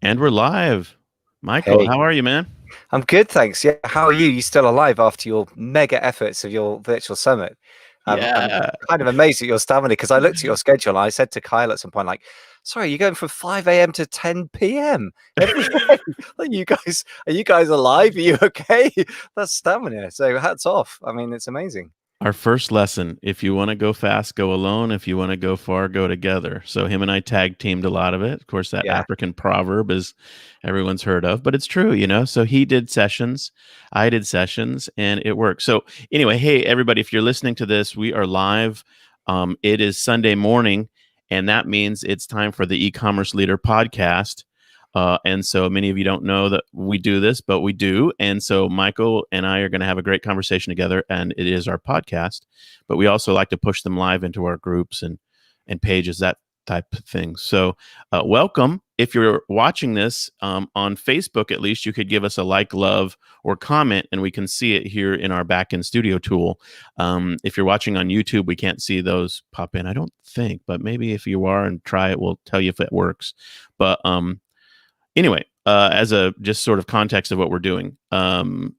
And we're live. Michael, Hey, how are you, man? I'm good, thanks. Yeah, how are you? You still alive after your mega efforts of your virtual summit? I'm Yeah. kind of amazed at your stamina because I looked at your schedule and I said to Kyle at some point, like, "Sorry, you're going from 5 a.m. to 10 p.m. every day. Are you guys alive? Are you okay? That's stamina. So hats off. I mean, it's amazing." Our first lesson, if you want to go fast, go alone. If you want to go far, go together. So him and I tag teamed a lot of it. Of course, that Yeah, African proverb is everyone's heard of, but it's true, So he did sessions, I did sessions, and it worked. So anyway, hey everybody, if you're listening to this, we are live. It is Sunday morning, and that means it's time for the e-commerce leader podcast. And so many of you don't know that we do this, but we do. And so Michael and I are going to have a great conversation together, and it is our podcast. But we also like to push them live into our groups and pages, that type of thing. So welcome. If you're watching this on Facebook, at least you could give us a like, love, or comment, and we can see it here in our backend studio tool. If you're watching on YouTube, we can't see those pop in, I don't think, but maybe if you are and try it, we'll tell you if it works. But anyway, as a just sort of context of what we're doing,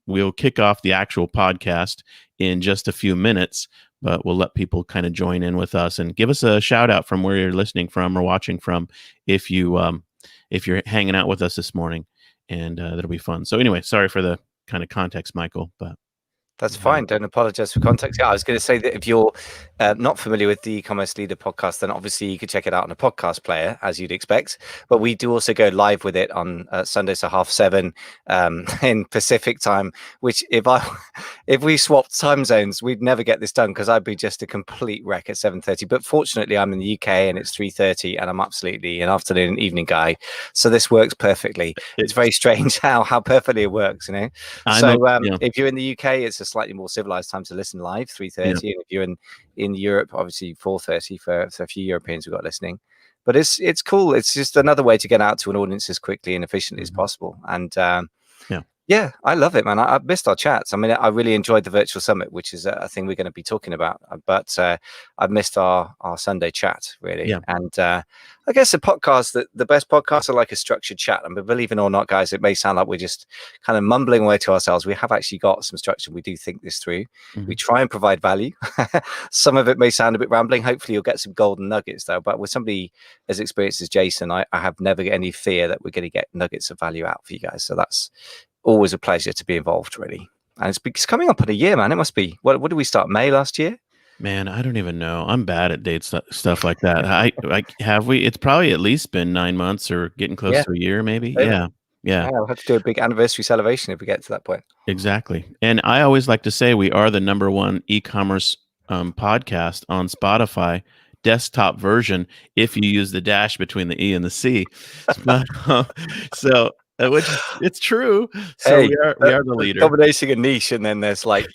we'll kick off the actual podcast in just a few minutes, but we'll let people kind of join in with us and give us a shout out from where you're listening from or watching from if you're hanging out with us this morning, and that'll be fun. So anyway, sorry for the kind of context, Michael, but that's fine. Don't apologize for context. Yeah, I was going to say that if you're not familiar with the e-commerce leader podcast, then obviously you could check it out on a podcast player, as you'd expect. But we do also go live with it on Sundays at 7:30 in Pacific time. Which if we swapped time zones, we'd never get this done because I'd be just a complete wreck at 7:30. But fortunately, I'm in the UK and it's 3:30, and I'm absolutely an afternoon and evening guy, so this works perfectly. It's very strange how perfectly it works, If you're in the UK, it's a slightly more civilized time to listen live, 3:30, and if you're in Europe, obviously 4:30 for a few Europeans we've got listening. But it's cool. It's just another way to get out to an audience as quickly and efficiently as possible. And yeah, I love it, man. I missed our chats. I mean, I really enjoyed the virtual summit, which is a thing we're going to be talking about. But I've missed our Sunday chat, really. Yeah. And I guess a podcast, the best podcasts are like a structured chat. I mean, believe it or not, guys, it may sound like we're just kind of mumbling away to ourselves. We have actually got some structure. We do think this through. We try and provide value. Some of it may sound a bit rambling. Hopefully you'll get some golden nuggets, though. But with somebody as experienced as Jason, I have never any fear that we're going to get nuggets of value out for you guys. So that's always a pleasure to be involved, really. And it's coming up in a year, man. It must be, what did we start, May last year? Man, I don't even know. I'm bad at date stuff like that. It's probably at least been 9 months or getting close to a year, maybe. Yeah. We'll have to do a big anniversary celebration if we get to that point. Exactly. And I always like to say we are the number one e-commerce podcast on Spotify, desktop version, if you use the dash between the E and the C. Which it's true. So Hey, we are the leader. Dominating a niche, and then there's like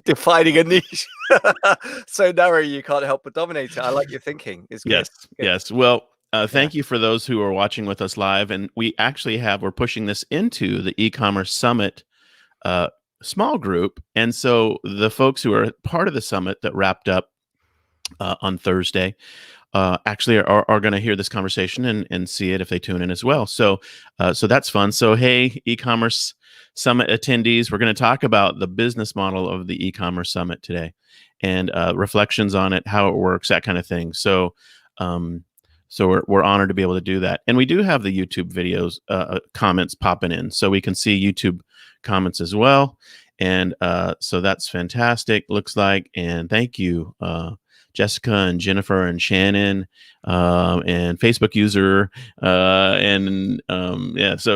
defining a niche so narrow you can't help but dominate it. I like your thinking. It's good. Yes. Well, thank you for those who are watching with us live. And we're pushing this into the e-commerce summit small group. And so the folks who are part of the summit that wrapped up on Thursday actually are going to hear this conversation and see it if they tune in as well. So that's fun. So, hey, e-commerce summit attendees, we're going to talk about the business model of the e-commerce summit today and reflections on it, how it works, that kind of thing. So we're honored to be able to do that. And we do have the YouTube videos, comments popping in, so we can see YouTube comments as well. And so that's fantastic, looks like. And thank you, Jessica and Jennifer and Shannon and Facebook user. So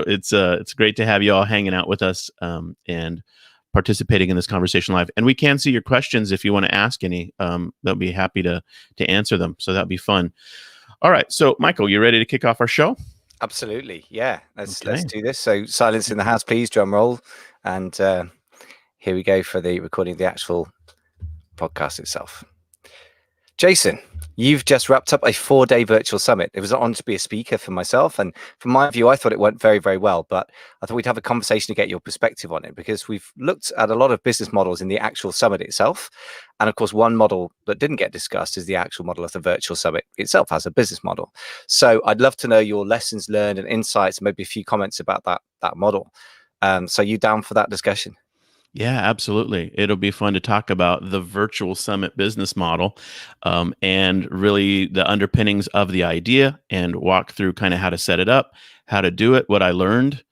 it's great to have you all hanging out with us and participating in this conversation live. And we can see your questions if you want to ask any. They'll be happy to answer them. So that'll be fun. All right. So, Michael, you ready to kick off our show? Absolutely. Yeah. Let's do this. So silence in the house, please. Drum roll. And here we go for the recording of the actual podcast itself. Jason, You've just wrapped up a 4-day virtual summit. It was an honor to be a speaker for myself. And from my view, I thought it went very, very well. But I thought we'd have a conversation to get your perspective on it, because we've looked at a lot of business models in the actual summit itself. And of course, one model that didn't get discussed is the actual model of the virtual summit itself as a business model. So I'd love to know your lessons learned and insights, and maybe a few comments about that model. So you down for that discussion? Yeah, absolutely. It'll be fun to talk about the virtual summit business model, and really the underpinnings of the idea, and walk through kind of how to set it up, how to do it, what I learned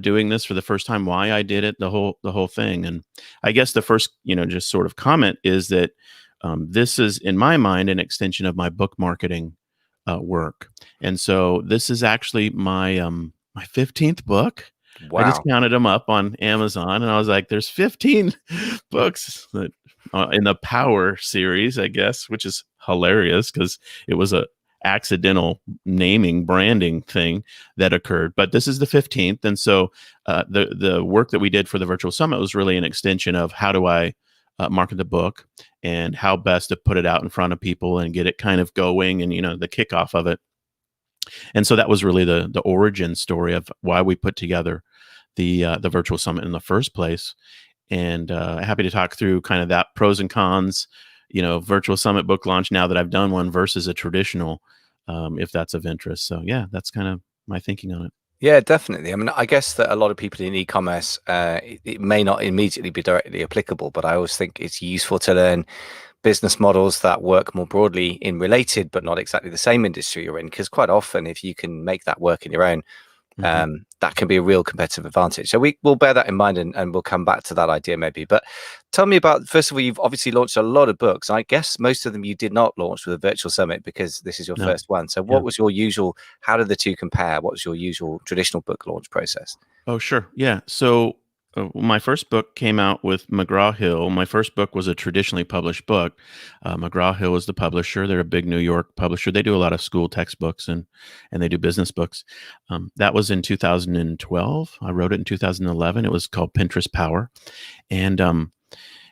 doing this for the first time, why I did it, the whole thing. And I guess the first, just sort of comment is that this is, in my mind, an extension of my book marketing work. And so this is actually my 15th book. I just Wow. counted them up on Amazon, and I was like, "There's 15 books that, in the Power series, I guess," which is hilarious because it was a accidental naming branding thing that occurred. But this is the 15th, and so the work that we did for the virtual summit was really an extension of how do I market the book, and how best to put it out in front of people and get it kind of going, and the kickoff of it. And so that was really the origin story of why we put together the virtual summit in the first place. And happy to talk through kind of that pros and cons, virtual summit book launch now that I've done one versus a traditional, if that's of interest. So yeah, that's kind of my thinking on it. Yeah, definitely. I mean, I guess that a lot of people in e-commerce, it may not immediately be directly applicable, but I always think it's useful to learn business models that work more broadly in related but not exactly the same industry you're in, because quite often, if you can make that work in your own, Mhm. that can be a real competitive advantage. So we'll bear that in mind, and we'll come back to that idea maybe. But tell me about, first of all, you've obviously launched a lot of books. I guess most of them you did not launch with a virtual summit because this is your No, first one. So yeah. what was your usual, how did the two compare? What was your usual traditional book launch process? Oh, sure. Yeah. So my first book came out with McGraw Hill. My first book was a traditionally published book. McGraw Hill is the publisher. They're a big New York publisher. They do a lot of school textbooks, and they do business books. That was in 2012. I wrote it in 2011. It was called Pinterest Power, and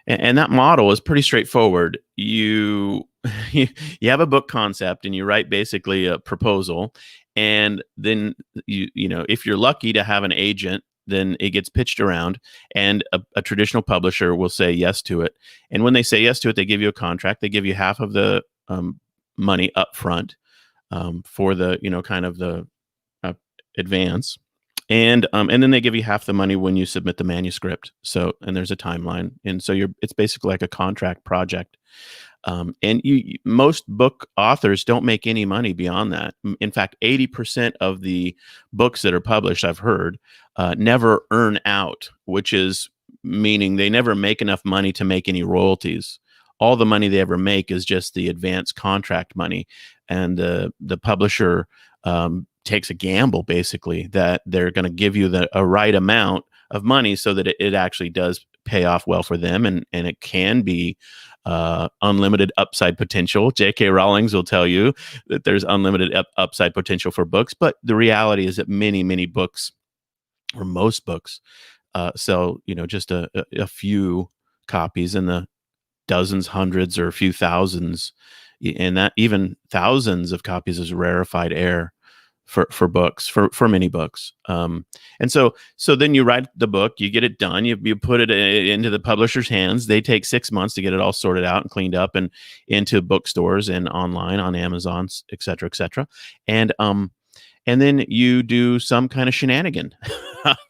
and that model is pretty straightforward. You you have a book concept, and you write basically a proposal, and then if you're lucky to have an agent, then it gets pitched around, and a traditional publisher will say yes to it. And when they say yes to it, they give you a contract. They give you half of the money up front, for the kind of the uh, advance, and then they give you half the money when you submit the manuscript. So, and there's a timeline, and so it's basically like a contract project. And most book authors don't make any money beyond that. In fact, 80% of the books that are published, I've heard, never earn out, which is meaning they never make enough money to make any royalties. All the money they ever make is just the advance contract money, and the publisher takes a gamble basically that they're going to give you a right amount of money so that it actually does pay off well for them, and it can be unlimited upside potential. J.K. Rowling's will tell you that there's unlimited upside potential for books, but the reality is that many books, or most books, sell just a few copies, in the dozens, hundreds, or a few thousands, and that even thousands of copies is rarefied air for books, for many books. And so then you write the book, you get it done, you put it into the publisher's hands. They take 6 months to get it all sorted out and cleaned up and into bookstores and online on Amazon, et cetera, et cetera. And then you do some kind of shenanigan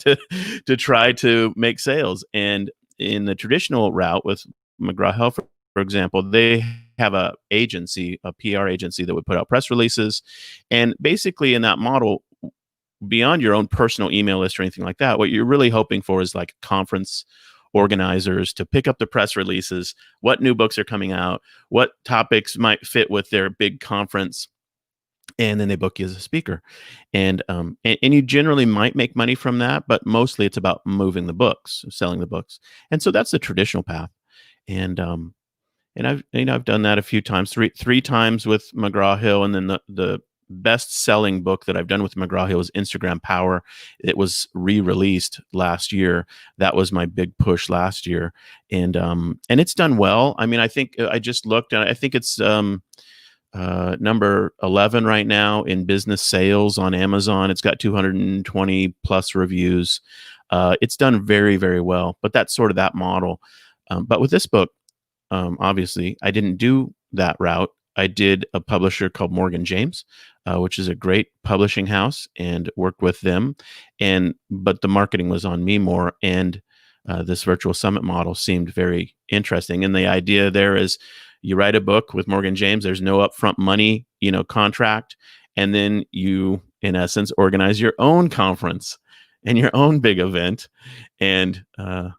to try to make sales. And in the traditional route with McGraw Hill, for example, they have a PR agency that would put out press releases. And basically in that model, beyond your own personal email list or anything like that, what you're really hoping for is like conference organizers to pick up the press releases, what new books are coming out, what topics might fit with their big conference, and then they book you as a speaker. And you generally might make money from that, but mostly it's about moving the books, selling the books. And so that's the traditional path. And I've done that a few times, three times with McGraw Hill, and then the best selling book that I've done with McGraw Hill is Instagram Power. It was re-released last year. That was my big push last year, and it's done well. I mean, I think I just looked, and I think it's number 11 right now in business sales on Amazon. It's got 220 plus reviews. It's done very, very well, but that's sort of that model. But with this book, obviously, I didn't do that route. I did a publisher called Morgan James, which is a great publishing house, and worked with them. But the marketing was on me more, and this virtual summit model seemed very interesting. And the idea there is, you write a book with Morgan James. There's no upfront money, contract, and then you, in essence, organize your own conference and your own big event, and and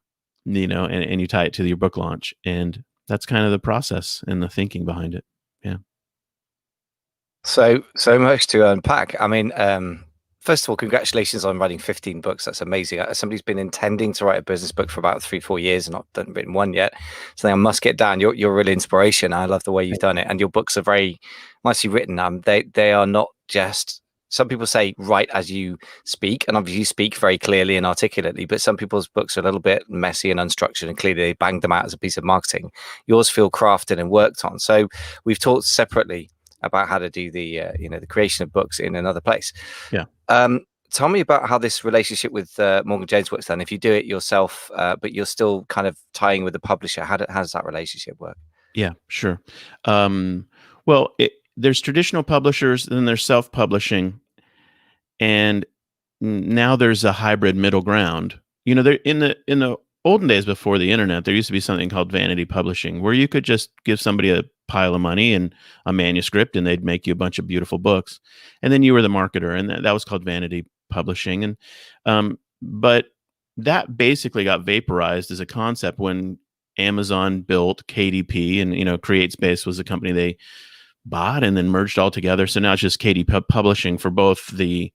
you tie it to your book launch, and that's kind of the process and the thinking behind it. Yeah. So much to unpack. I mean, first of all, congratulations on writing 15 books. That's amazing. As somebody who's been intending to write a business book for about 3-4 years and not written one yet, so I must get down. You're a real inspiration. I love the way you've done it, and your books are very nicely written. They are not just. Some people say write as you speak, and obviously you speak very clearly and articulately, but some people's books are a little bit messy and unstructured, and clearly they banged them out as a piece of marketing. Yours feel crafted and worked on. So we've talked separately about how to do the the creation of books in another place. Yeah. Tell me about how this relationship with Morgan James works then. If you do it yourself, but you're still kind of tying with the publisher, how does that relationship work? Yeah, sure. Well, there's traditional publishers, and then there's self-publishing, and now there's a hybrid middle ground. There in the olden days before the internet, there used to be something called vanity publishing, where you could just give somebody a pile of money and a manuscript, and they'd make you a bunch of beautiful books, and then you were the marketer, and that was called vanity publishing. And but that basically got vaporized as a concept when Amazon built KDP, and CreateSpace was a company they bought and then merged all together. So now it's just KDP Publishing for both the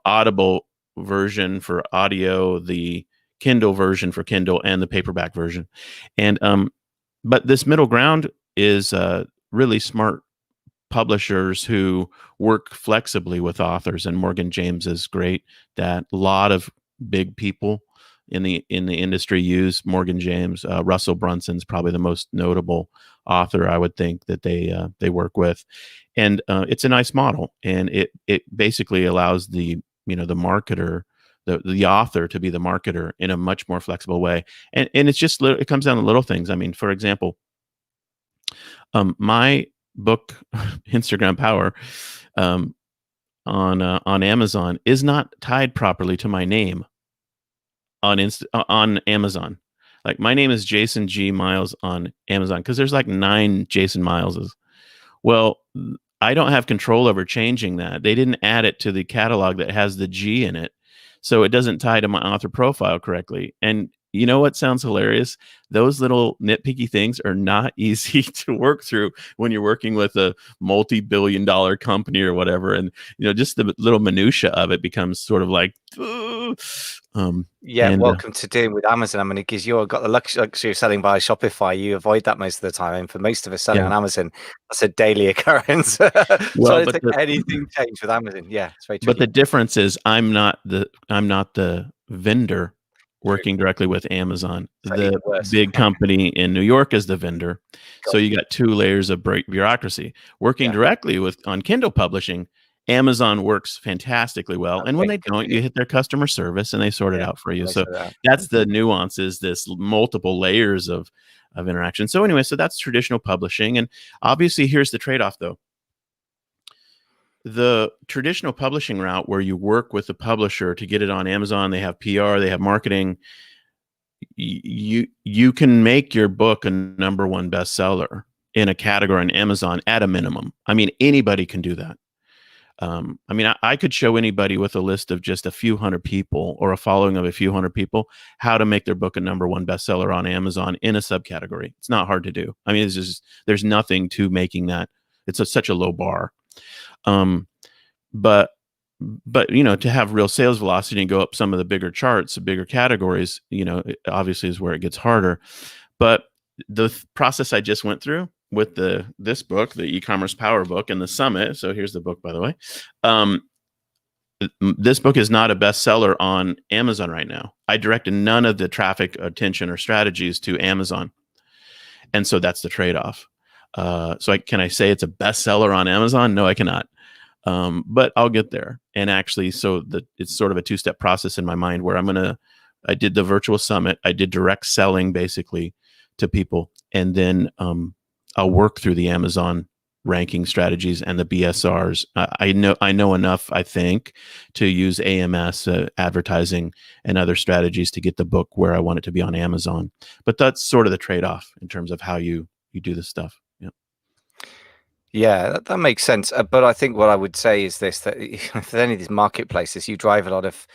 Audible version for audio, the Kindle version for Kindle, and the paperback version. And but this middle ground is really smart publishers who work flexibly with authors, and Morgan James is great. That a lot of big people in the industry use Morgan James. Russell Brunson's probably the most notable author, I would think, that they work with, and it's a nice model, and it basically allows the marketer, the author, to be the marketer in a much more flexible way, and it's just it comes down to little things. I mean, for example, my book Instagram Power on Amazon is not tied properly to my name on Amazon. Like, my name is Jason G. Miles on Amazon because there's like 9 Jason Mileses. Well, I don't have control over changing that. They didn't add it to the catalog that has the G in it, so it doesn't tie to my author profile correctly. And you know what sounds hilarious? Those little nitpicky things are not easy to work through when you're working with a multi-billion-dollar company or whatever. And just the little minutia of it becomes sort of like, welcome to dealing with Amazon. I mean, because you've got the luxury of selling by Shopify, you avoid that most of the time. And for most of us selling on Amazon, that's a daily occurrence. Well, so anything change with Amazon, it's very tricky. But the difference is I'm not the vendor working directly with Amazon. The big company in New York is the vendor. So you got 2 layers of bureaucracy. Working directly on Kindle publishing, Amazon works fantastically well. And when they don't, you hit their customer service and they sort it out for you. So that's the nuances, this multiple layers of interaction. So anyway, so that's traditional publishing. And obviously, here's the trade-off, though. The traditional publishing route, where you work with the publisher to get it on Amazon, they have PR, they have marketing. You can make your book a #1 bestseller in a category on Amazon at a minimum. I mean, anybody can do that. I mean, I could show anybody with a list of just a few hundred people or a following of a few hundred people how to make their book a #1 bestseller on Amazon in a subcategory. It's not hard to do. I mean, there's nothing to making that. It's such a low bar. But to have real sales velocity and go up some of the bigger charts, the bigger categories, it obviously is where it gets harder. But the process I just went through with this book, the e-commerce power book, and the summit. So here's the book, by the way. This book is not a bestseller on Amazon right now. I directed none of the traffic, attention, or strategies to Amazon. And so that's the trade-off. Can I say it's a bestseller on Amazon? No, I cannot. But I'll get there. And actually, it's sort of a two-step process in my mind where I did the virtual summit. I did direct selling basically to people. And then I'll work through the Amazon ranking strategies and the BSRs. I know enough, I think, to use AMS, advertising, and other strategies to get the book where I want it to be on Amazon. But that's sort of the trade-off in terms of how you do this stuff. Yeah. Yeah, that makes sense. But I think what I would say is this, that if there's any of these marketplaces, you drive a lot of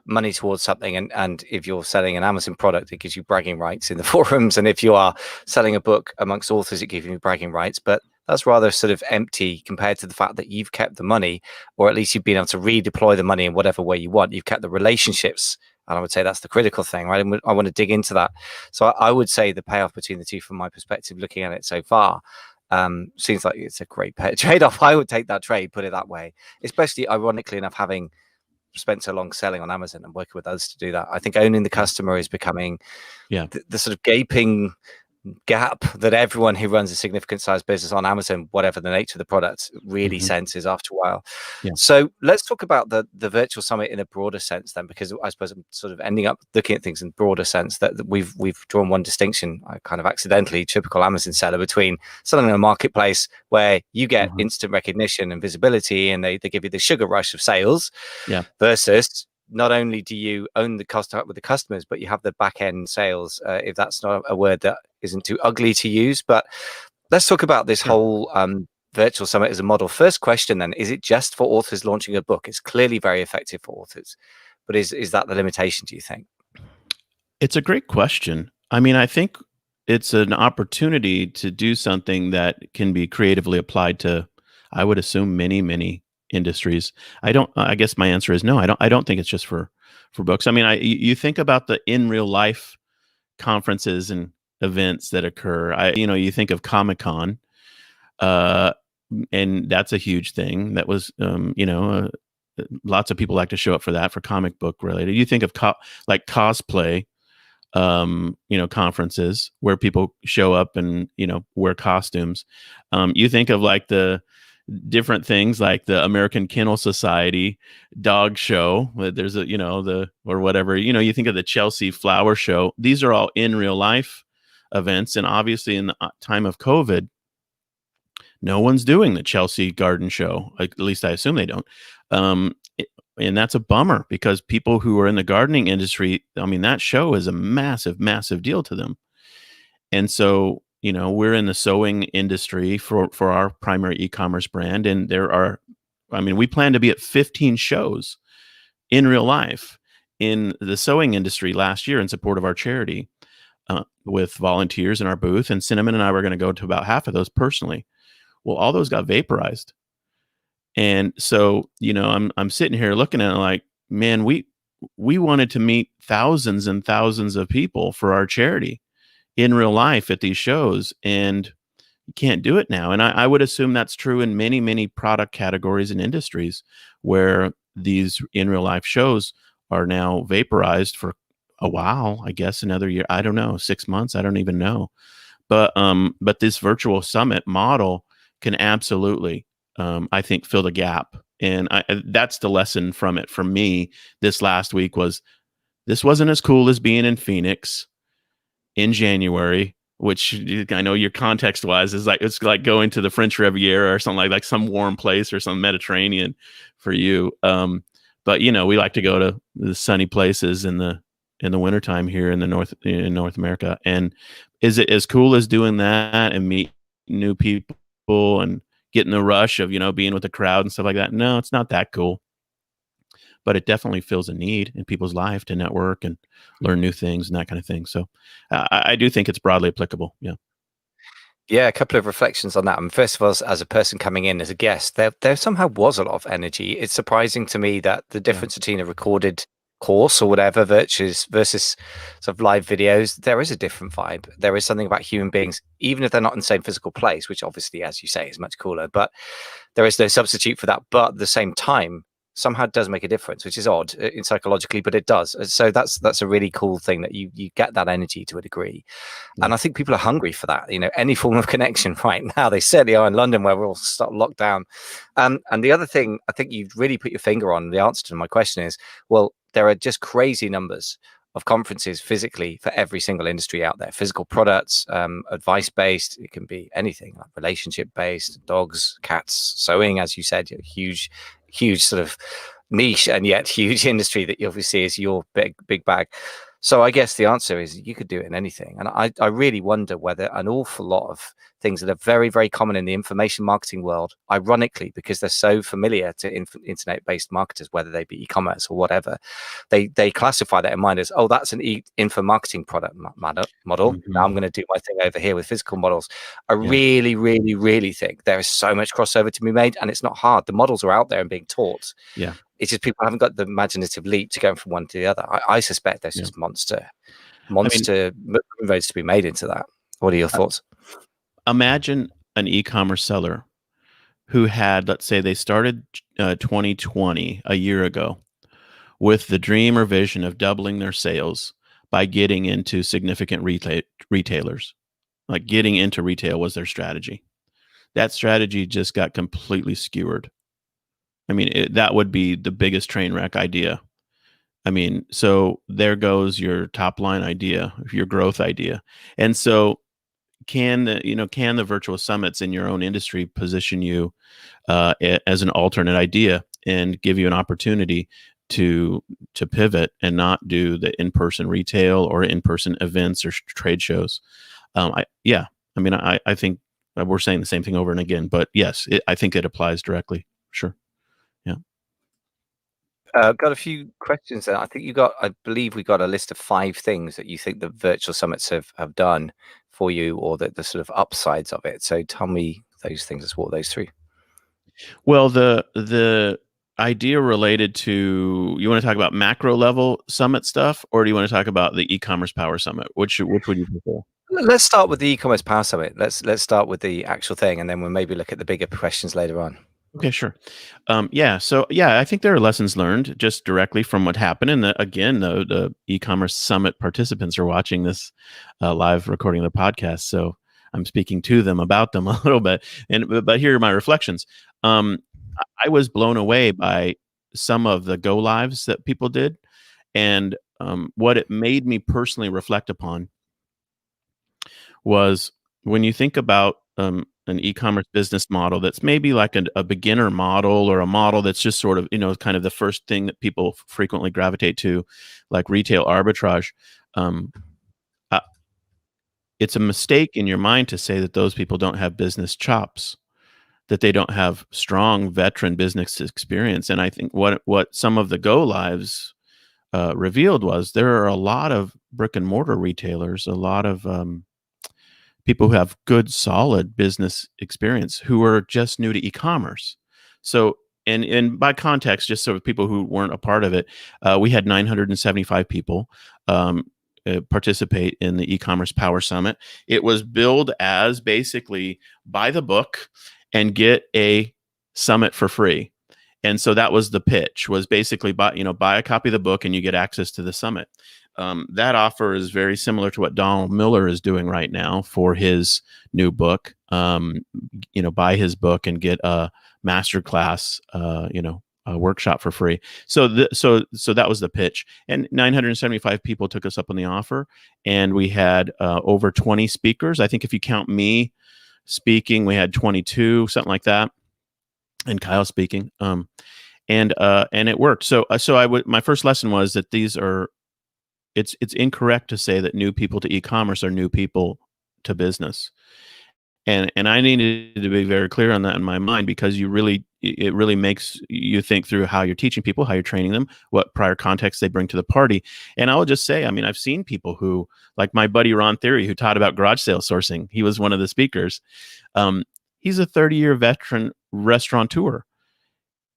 money towards something. And if you're selling an Amazon product, it gives you bragging rights in the forums. And if you are selling a book amongst authors, it gives you bragging rights. But that's rather sort of empty compared to the fact that you've kept the money, or at least you've been able to redeploy the money in whatever way you want. You've kept the relationships. And I would say that's the critical thing, right? And I want to dig into that. So I would say the payoff between the two, from my perspective, looking at it so far, seems like it's a great trade-off. I would take that trade, put it that way, especially ironically enough, having spent so long selling on Amazon and working with others to do that. I think owning the customer is becoming the sort of gaping gap that everyone who runs a significant size business on Amazon, whatever the nature of the product, really senses after a while. So let's talk about the virtual summit in a broader sense then, because I suppose I'm sort of ending up looking at things in broader sense, that we've drawn one distinction, kind of accidentally, typical Amazon seller, between selling in a marketplace where you get instant recognition and visibility and they give you the sugar rush of sales, versus not only do you own the cost with the customers, but you have the back end sales, if that's not a word that isn't too ugly to use. But let's talk about this whole virtual summit as a model. First question then, is it just for authors launching a book? It's clearly very effective for authors, but is that the limitation, do you think? It's a great question. I mean, I think it's an opportunity to do something that can be creatively applied to, I would assume, many industries. I guess my answer is no. I don't think it's just for books. I mean, you think about the in real life conferences and events that occur. You think of Comic-Con, and that's a huge thing. That was, lots of people like to show up for that, for comic book related. You think of like cosplay, conferences where people show up and, wear costumes. You think of like the different things like the American Kennel Society dog show. There's or whatever, you think of the Chelsea Flower Show. These are all in real life events. And obviously in the time of COVID, no one's doing the Chelsea Garden Show. At least I assume they don't. And that's a bummer, because people who are in the gardening industry, I mean, that show is a massive, massive deal to them. And so, we're in the sewing industry for our primary e-commerce brand. And we plan to be at 15 shows in real life in the sewing industry last year in support of our charity, with volunteers in our booth. And Cinnamon and I were going to go to about half of those personally. Well, all those got vaporized. And so, I'm sitting here looking at it like, man, we wanted to meet thousands and thousands of people for our charity in real life at these shows, and you can't do it now. And I would assume that's true in many, many product categories and industries where these in real life shows are now vaporized for a while, I guess another year. I don't know, 6 months. I don't even know. But this virtual summit model can absolutely, I think, fill the gap. And that's the lesson from it for me this last week this wasn't as cool as being in Phoenix in January, which I know your context wise is like, it's like going to the French Riviera or something like some warm place or some Mediterranean for you. But we like to go to the sunny places in the wintertime here in North America. And is it as cool as doing that and meet new people and getting the rush of, being with the crowd and stuff like that? No, it's not that cool. But it definitely fills a need in people's life to network and learn new things and that kind of thing. So I do think it's broadly applicable. Yeah. Yeah, a couple of reflections on that. And first of all, as a person coming in as a guest, there somehow was a lot of energy. It's surprising to me that the difference between a recorded course or whatever versus sort of live videos, there is a different vibe. There is something about human beings, even if they're not in the same physical place, which obviously, as you say, is much cooler, but there is no substitute for that. But at the same time, somehow does make a difference, which is odd in psychologically, but it does. So that's a really cool thing, that you get that energy to a degree. And I think people are hungry for that, any form of connection right now. They certainly are in London, where we're all locked down. And the other thing I think you've really put your finger on, the answer to my question is, well, there are just crazy numbers of conferences physically for every single industry out there. Physical products, advice based, it can be anything, like relationship based, dogs, cats, sewing, as you said, huge sort of niche and yet huge industry that you obviously is your big bag. So I guess the answer is you could do it in anything. And I really wonder whether an awful lot of things that are very, very common in the information marketing world, ironically, because they're so familiar to internet-based marketers, whether they be e-commerce or whatever, they classify that in mind as, oh, that's an info marketing product model. Now I'm going to do my thing over here with physical models. I really, really, really think there is so much crossover to be made, and it's not hard. The models are out there and being taught. Yeah. It's just people haven't got the imaginative leap to go from one to the other. I suspect there's just monster moves to be made into that. What are your thoughts? Imagine an e-commerce seller who had, let's say they started 2020, a year ago, with the dream or vision of doubling their sales by getting into significant retailers. Like getting into retail was their strategy. That strategy just got completely skewered. I mean, that would be the biggest train wreck idea. I mean, so there goes your top line idea, your growth idea. And so can the virtual summits in your own industry position you as an alternate idea and give you an opportunity to pivot and not do the in-person retail or in-person events or trade shows? I think we're saying the same thing over and again, but yes, I think it applies directly. Sure. Yeah. Got a few questions. I believe we got a list of 5 things that you think the virtual summits have done for you, or the sort of upsides of it. So tell me those things. Let's walk those through. Well, the idea related to, you want to talk about macro level summit stuff, or do you want to talk about the e-commerce power summit? Which would you prefer? Let's start with the e-commerce power summit. Let's start with the actual thing, and then we'll maybe look at the bigger questions later on. Okay, sure. I think there are lessons learned just directly from what happened. And the e-commerce summit participants are watching this live recording of the podcast, so I'm speaking to them about them a little bit. But here are my reflections. I was blown away by some of the go lives that people did, and what it made me personally reflect upon was, when you think about an e-commerce business model that's maybe like a beginner model, or a model that's just sort of, kind of the first thing that people frequently gravitate to, like retail arbitrage. It's a mistake in your mind to say that those people don't have business chops, that they don't have strong veteran business experience. And I think what some of the go lives revealed was there are a lot of brick and mortar retailers, a lot of people who have good, solid business experience who are just new to e-commerce. So, and by context, just so people who weren't a part of it, we had 975 people participate in the e-commerce power summit. It was billed as basically buy the book and get a summit for free. And so that was the pitch, was basically buy a copy of the book and you get access to the summit. That offer is very similar to what Donald Miller is doing right now for his new book. Buy his book and get a master class, a workshop for free. So that was the pitch. And 975 people took us up on the offer, and we had over 20 speakers. I think if you count me speaking, we had 22, something like that, and Kyle speaking. And it worked. So my first lesson was that it's incorrect to say that new people to e-commerce are new people to business. And I needed to be very clear on that in my mind, because it really makes you think through how you're teaching people, how you're training them, what prior context they bring to the party. And I will just say, I mean, I've seen people who, like my buddy Ron Theory, who taught about garage sale sourcing. He was one of the speakers. He's a 30-year veteran restaurateur.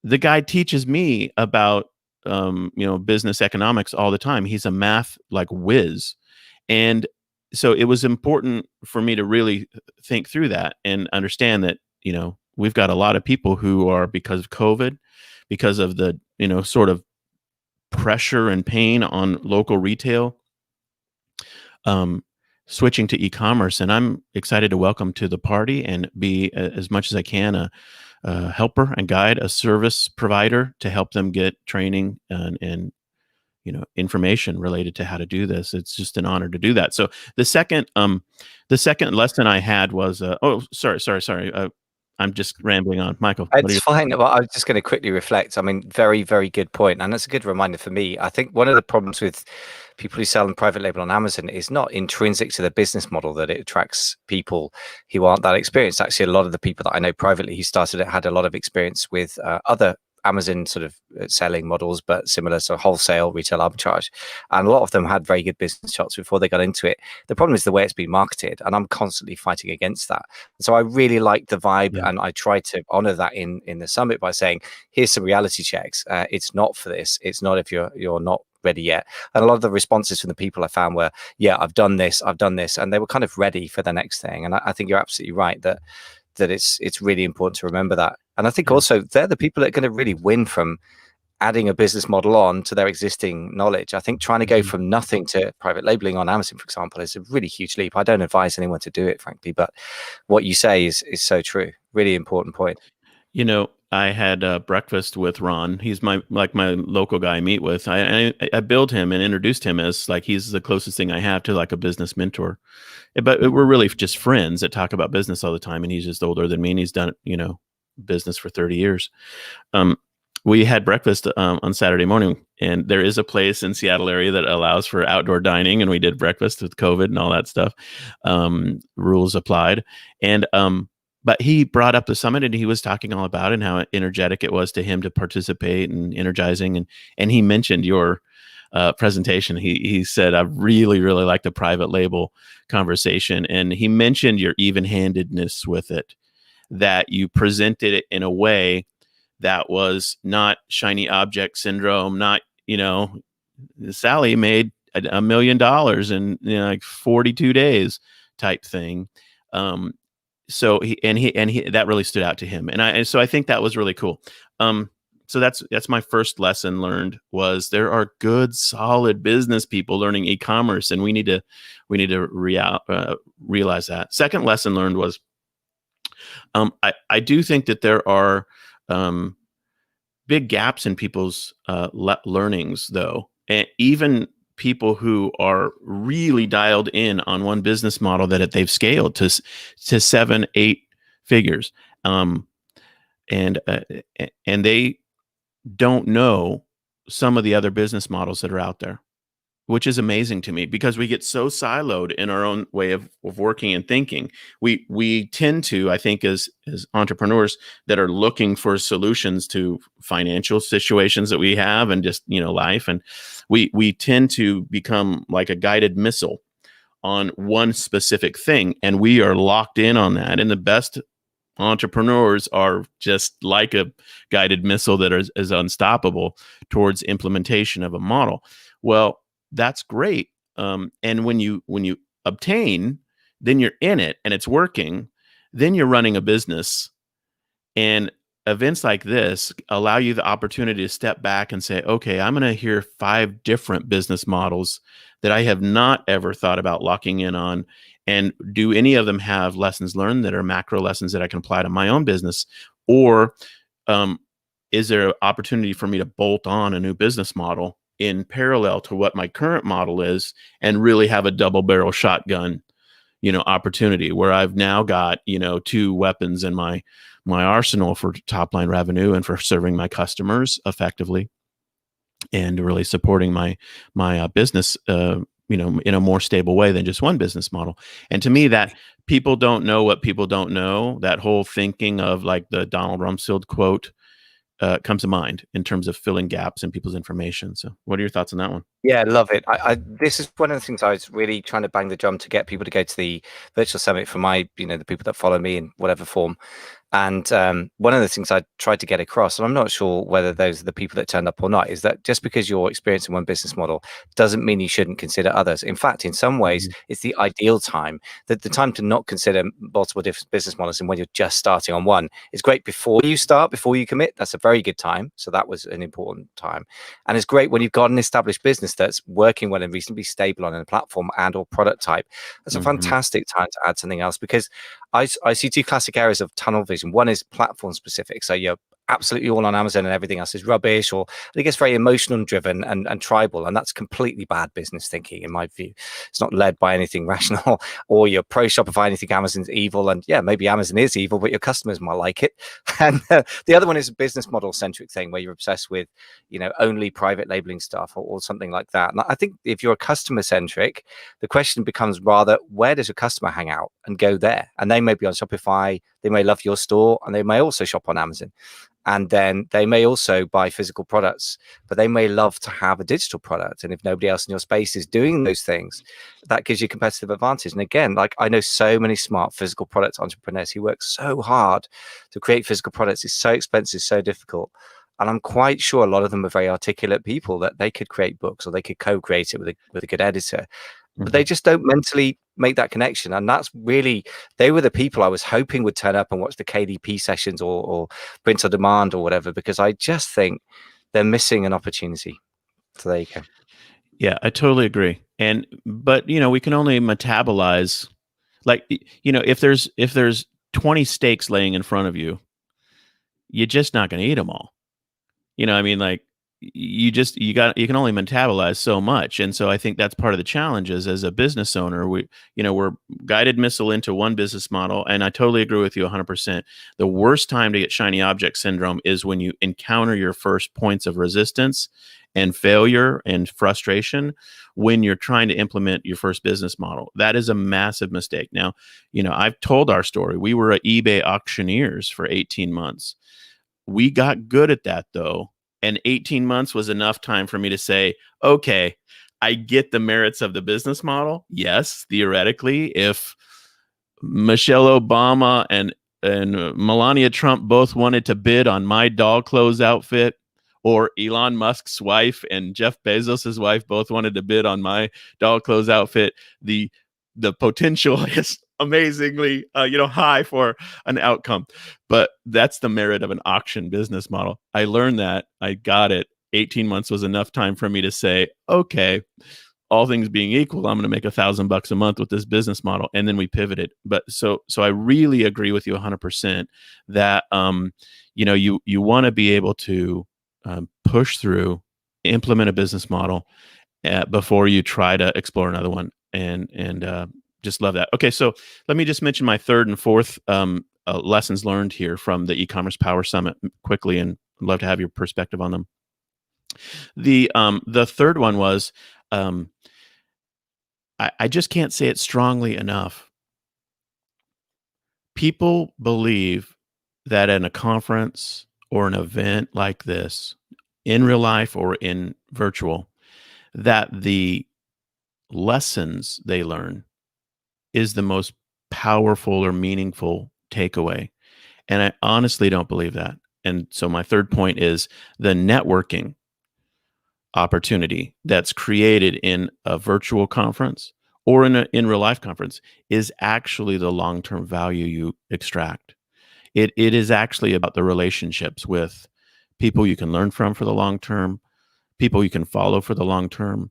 The guy teaches me about business economics all the time. He's a math like whiz. And so it was important for me to really think through that and understand that, we've got a lot of people who are, because of COVID, because of the sort of pressure and pain on local retail, switching to e-commerce. And I'm excited to welcome to the party and be, as much as I can, a helper and guide, a service provider to help them get training and information related to how to do this. It's just an honor to do that. So the second lesson I had was sorry. I'm just rambling on. Michael, It's fine. Well, I was just going to quickly reflect. I mean, very, very good point. And that's a good reminder for me. I think one of the problems with people who sell in private label on Amazon is not intrinsic to the business model that it attracts people who aren't that experienced. Actually, a lot of the people that I know privately who started it had a lot of experience with other Amazon sort of selling models, but similar, so wholesale, retail arbitrage. And a lot of them had very good business shots before they got into it. The problem is the way it's been marketed, and I'm constantly fighting against that. So I really like the vibe, and I try to honor that in the summit by saying, here's some reality checks. It's not for this. It's not if you're not ready yet. And a lot of the responses from the people I found were, yeah, I've done this, and they were kind of ready for the next thing. And I think you're absolutely right that it's really important to remember that. And I think also they're the people that are going to really win from adding a business model on to their existing knowledge. I think trying to go from nothing to private labeling on Amazon, for example, is a really huge leap. I don't advise anyone to do it, frankly, but what you say is so true. Really important point. I had breakfast with Ron. He's my local guy I meet with. I billed him and introduced him as like he's the closest thing I have to like a business mentor. But we're really just friends that talk about business all the time. And he's just older than me, and he's done business for 30 years. We had breakfast on Saturday morning, and there is a place in Seattle area that allows for outdoor dining, and we did breakfast with COVID and all that stuff. Rules applied, and but he brought up the summit, and he was talking all about it and how energetic it was to him to participate and energizing, and he mentioned your presentation. He said, I really, really like the private label conversation, and he mentioned your even-handedness with it, that you presented it in a way that was not shiny object syndrome, not, Sally made $1 million in like 42 days type thing. So he that really stood out to him. And so I think that was really cool. So that's my first lesson learned, was there are good, solid business people learning e-commerce, and we need to realize that. Second lesson learned was, I do think that there are big gaps in people's learnings, though, and even people who are really dialed in on one business model that they've scaled to 7-8 figures, and they don't know some of the other business models that are out there, which is amazing to me, because we get so siloed in our own way of working and thinking. We tend to, I think, as entrepreneurs that are looking for solutions to financial situations that we have and just, life. And we tend to become like a guided missile on one specific thing. And we are locked in on that. And the best entrepreneurs are just like a guided missile that is unstoppable towards implementation of a model. Well, that's great. And when you obtain, then you're in it and it's working, then you're running a business. And events like this allow you the opportunity to step back and say, okay, I'm going to hear 5 different business models that I have not ever thought about locking in on. And do any of them have lessons learned that are macro lessons that I can apply to my own business? Or is there an opportunity for me to bolt on a new business model in parallel to what my current model is, and really have a double barrel shotgun, opportunity where I've now got, 2 weapons in my arsenal for top line revenue and for serving my customers effectively, and really supporting my business, in a more stable way than just one business model. And to me, that people don't know what people don't know, that whole thinking of like the Donald Rumsfeld quote, comes to mind in terms of filling gaps in people's information. So what are your thoughts on that one? Yeah, love it. This is one of the things I was really trying to bang the drum to get people to go to the virtual summit for my, the people that follow me in whatever form. And one of the things I tried to get across, and I'm not sure whether those are the people that turned up or not, is that just because you're experiencing one business model doesn't mean you shouldn't consider others. In fact, in some ways, it's the ideal time. That the time to not consider multiple different business models and when you're just starting on one is great before you start, before you commit. That's a very good time. So that was an important time. And it's great when you've got an established business that's working well and reasonably stable on a platform and or product type. That's a fantastic time to add something else, because I see two classic areas of tunnel vision. One is platform specific. So you're absolutely all on Amazon and everything else is rubbish, or it gets very emotional driven and tribal. And that's completely bad business thinking, in my view. It's not led by anything rational. Or you're pro Shopify and you think Amazon's evil. And yeah, maybe Amazon is evil, but your customers might like it. And the other one is a business model centric thing where you're obsessed with, only private labeling stuff or something like that. And I think if you're customer centric, the question becomes rather, where does a customer hang out and go there? And they may be on Shopify, they may love your store, and they may also shop on Amazon. And then they may also buy physical products, but they may love to have a digital product. And if nobody else in your space is doing those things, that gives you competitive advantage. And again, like, I know so many smart physical product entrepreneurs who work so hard to create physical products. It's so expensive, so difficult. And I'm quite sure a lot of them are very articulate people that they could create books, or they could co-create it with a good editor. But they just don't mentally make that connection. And that's really, they were the people I was hoping would turn up and watch the KDP sessions or print on demand or whatever, because I just think they're missing an opportunity. So there you go. Yeah, I totally agree. But we can only metabolize, like, if there's 20 steaks laying in front of you, you're just not going to eat them all. I mean, like, you can only metabolize so much. And so I think that's part of the challenge is, as a business owner, we're guided missile into one business model. And I totally agree with you 100%. The worst time to get shiny object syndrome is when you encounter your first points of resistance and failure and frustration when you're trying to implement your first business model. That is a massive mistake. Now, I've told our story. We were at eBay auctioneers for 18 months. We got good at that, though. And 18 months was enough time for me to say, okay, I get the merits of the business model. Yes, theoretically, if Michelle Obama and Melania Trump both wanted to bid on my doll clothes outfit, or Elon Musk's wife and Jeff Bezos's wife both wanted to bid on my doll clothes outfit, the potential is amazingly high for an outcome. But that's the merit of an auction business model. I learned that. I got it. 18 months was enough time for me to say, okay, all things being equal, I'm going to make $1,000 a month with this business model. And then we pivoted. But so I really agree with you 100% that you want to be able to push through, implement a business model before you try to explore another one. And just love that. Okay, so let me just mention my third and fourth lessons learned here from the E-commerce Power Summit quickly, and I'd love to have your perspective on them. The third one was, I just can't say it strongly enough. People believe that in a conference or an event like this, in real life or in virtual, that the lessons they learn is the most powerful or meaningful takeaway. And I honestly don't believe that. And so my third point is the networking opportunity that's created in a virtual conference or in real life conference is actually the long-term value you extract. It is actually about the relationships with people you can learn from for the long term, people you can follow for the long term,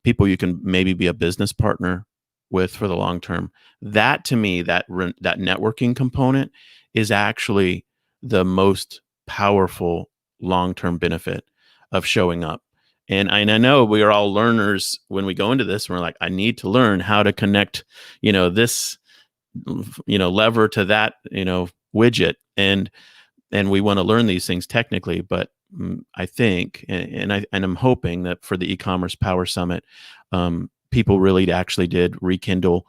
people you can maybe be a business partner with for the long term. That, to me, that networking component is actually the most powerful long-term benefit of showing up. And I know we are all learners when we go into this, and we're like, I need to learn how to connect, this, lever to that, widget. And we want to learn these things technically, but I think, and I'm hoping that for the E-commerce Power Summit, people really actually did rekindle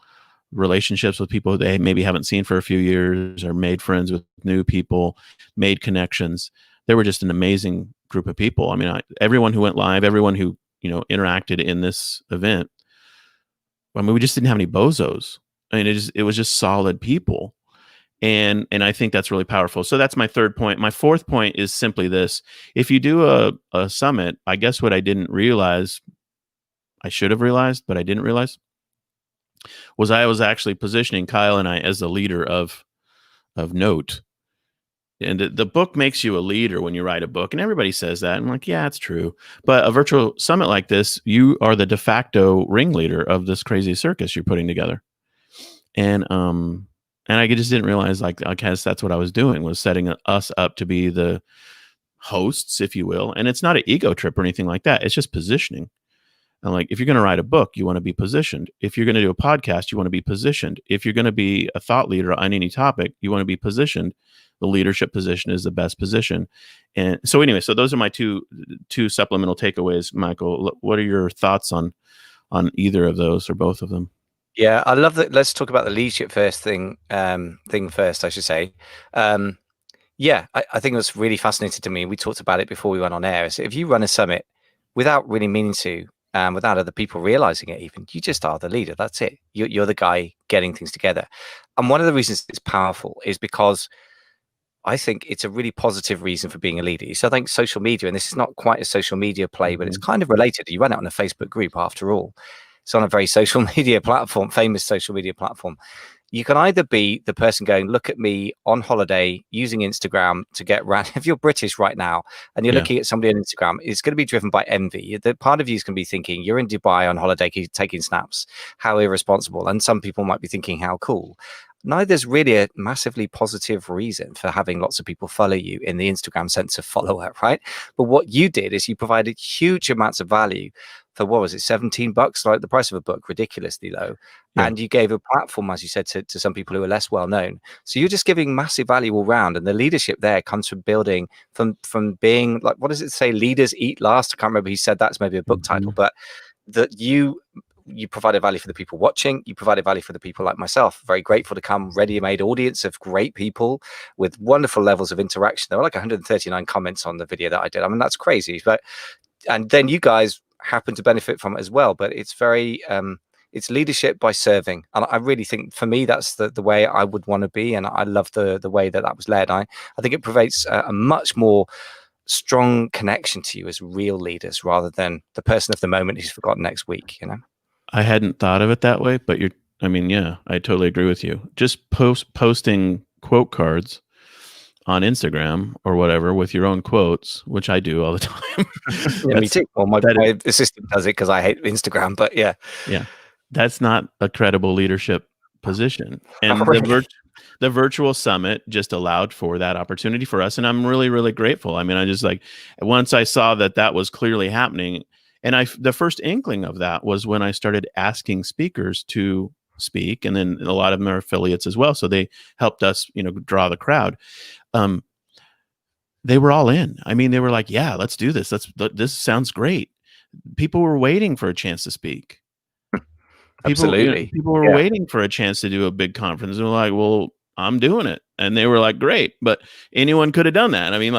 relationships with people they maybe haven't seen for a few years, or made friends with new people, made connections. They were just an amazing group of people. I mean, everyone who went live, everyone who, interacted in this event, I mean, we just didn't have any bozos. I mean, it was just solid people. And I think that's really powerful. So that's my third point. My fourth point is simply this: if you do a summit, I guess what I didn't realize, I should have realized, but I didn't realize, was I was actually positioning Kyle and I as the leader of Note. And the book makes you a leader when you write a book, and everybody says that. I'm like, yeah, it's true. But a virtual summit like this, you are the de facto ringleader of this crazy circus you're putting together. And I just didn't realize, like, I guess that's what I was doing, was setting us up to be the hosts, if you will. And it's not an ego trip or anything like that. It's just positioning. And like, if you're going to write a book, you want to be positioned. If you're going to do a podcast, you want to be positioned. If you're going to be a thought leader on any topic, you want to be positioned. The leadership position is the best position. And so anyway, so those are my two supplemental takeaways. Michael, what are your thoughts on either of those or both of them? Yeah, I love that. Let's talk about the leadership first thing first, I should say. Yeah, I think what's really fascinating to me, we talked about it before we went on air, is if you run a summit without really meaning to, without other people realizing it even, you just are the leader. That's it. You're the guy getting things together. And one of the reasons it's powerful is because I think it's a really positive reason for being a leader. So I think social media, and this is not quite a social media play, but it's kind of related. You run it on a Facebook group after all. It's on a very social media platform, famous social media platform. You can either be the person going, look at me on holiday using Instagram to get around. If you're British right now and you're looking at somebody on Instagram, it's going to be driven by envy. The part of you is going to be thinking, you're in Dubai on holiday, taking snaps. How irresponsible. And some people might be thinking, how cool. Neither's really a massively positive reason for having lots of people follow you in the Instagram sense of follower, right? But what you did is you provided huge amounts of value for, what was it, $17, like the price of a book, ridiculously low. Yeah. And you gave a platform, as you said, to some people who are less well known. So you're just giving massive value all round. And the leadership there comes from building, from being, like, what does it say? Leaders eat last. I can't remember who said that's maybe a book title, but that you provided value for the people watching. You provided value for the people like myself. Very grateful to come, ready-made audience of great people with wonderful levels of interaction. There were like 139 comments on the video that I did. I mean, that's crazy. And then you guys happen to benefit from it as well. But it's very, it's leadership by serving. And I really think, for me, that's the way I would want to be. And I love the way that was led. I think it provides a much more strong connection to you as real leaders, rather than the person of the moment who's forgotten next week, you know? I hadn't thought of it that way, but yeah, I totally agree with you. Just posting quote cards on Instagram or whatever with your own quotes, which I do all the time. Yeah, me too. Well, my assistant does it because I hate Instagram, but yeah. Yeah. That's not a credible leadership position. And the virtual summit just allowed for that opportunity for us. And I'm really, really grateful. I mean, I just, like, once I saw that was clearly happening, and the first inkling of that was when I started asking speakers to speak, and then a lot of them are affiliates as well. So they helped us, draw the crowd. They were all in. I mean, they were like, yeah, let's do this. This sounds great. People were waiting for a chance to speak. Absolutely. People were waiting for a chance to do a big conference. And they're like, well, I'm doing it. And they were like, great. But anyone could have done that. I mean,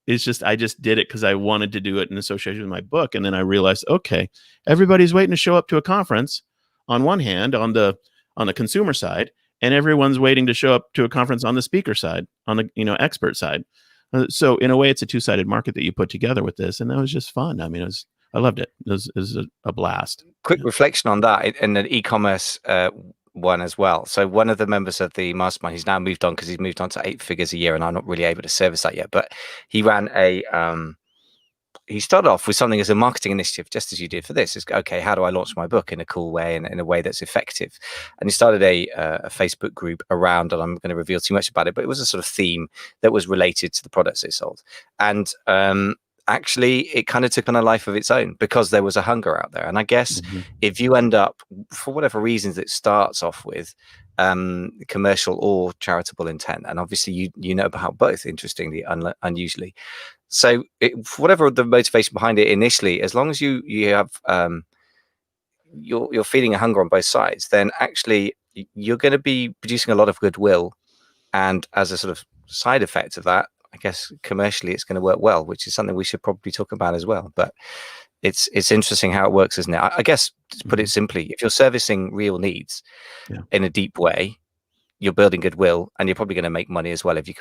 it's just, I just did it because I wanted to do it in association with my book. And then I realized, okay, everybody's waiting to show up to a conference on one hand, on the consumer side, and everyone's waiting to show up to a conference on the speaker side, on the, expert side. So in a way, it's a two-sided market that you put together with this. And that was just fun. I mean, I loved it. It was a blast. Quick reflection on that and the e-commerce one as well. So one of the members of the mastermind, he's now moved on because he's moved on to 8 figures a year, and I'm not really able to service that yet. But he ran he started off with something as a marketing initiative, just as you did for this. It's okay, how do I launch my book in a cool way and in a way that's effective? And he started a Facebook group around, and I'm going to reveal too much about it, but it was a sort of theme that was related to the products they sold. And actually, it kind of took on a life of its own because there was a hunger out there. And I guess if you end up, for whatever reasons, it starts off with commercial or charitable intent, and obviously you know about both, interestingly, unusually. So for whatever the motivation behind it initially, as long as you have you're feeding a hunger on both sides, then actually you're going to be producing a lot of goodwill, and as a sort of side effect of that, I guess commercially it's going to work well, which is something we should probably talk about as well. But it's interesting how it works, isn't it? I guess, to put it simply, if you're servicing real needs in a deep way, you're building goodwill, and you're probably going to make money as well if you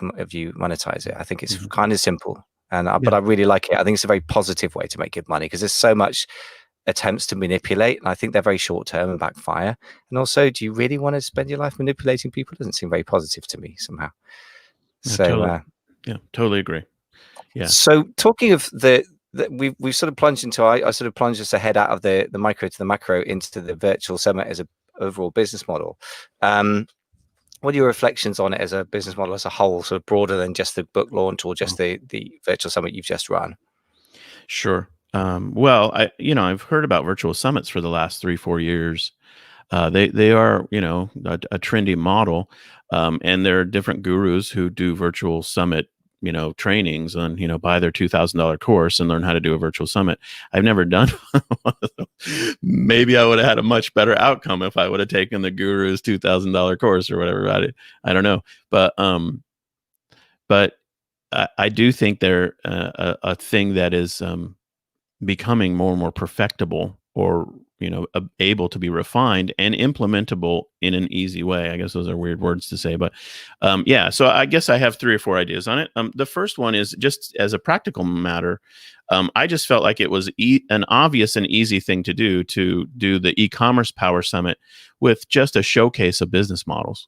monetize it. I think it's kind of simple, but I really like it. I think it's a very positive way to make good money, because there's so much attempts to manipulate, and I think they're very short term and backfire. And also, do you really want to spend your life manipulating people? It doesn't seem very positive to me somehow. Totally agree. Yeah. So talking of we've sort of plunged into, I sort of plunged us ahead out of the micro to the macro into the virtual summit as a overall business model. What are your reflections on it as a business model as a whole, sort of broader than just the book launch or just the virtual summit you've just run? Sure. Well, I've heard about virtual summits for the last 3-4 years. They are, a trendy model, and there are different gurus who do virtual summit, trainings and, buy their $2,000 course and learn how to do a virtual summit. I've never done one of them. Maybe I would have had a much better outcome if I would have taken the guru's $2,000 course or whatever about it. I don't know. But I do think they're a thing that is becoming more and more perfectible, or able to be refined and implementable in an easy way. I guess those are weird words to say, but so I guess I have 3 or 4 ideas on it. The first one is just as a practical matter. I just felt like it was an obvious and easy thing to do the e-commerce power summit with just a showcase of business models.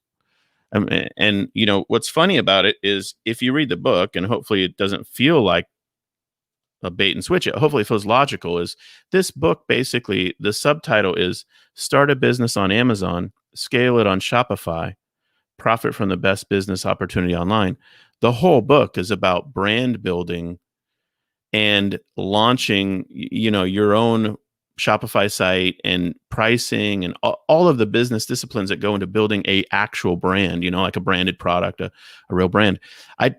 And what's funny about it is, if you read the book, and hopefully it doesn't feel like a bait and switch, it hopefully feels logical, is this book, basically the subtitle is Start a Business on Amazon, Scale It on Shopify, Profit from the Best Business Opportunity Online. The whole book is about brand building and launching, your own Shopify site, and pricing, and all of the business disciplines that go into building a actual brand, like a branded product, a real brand.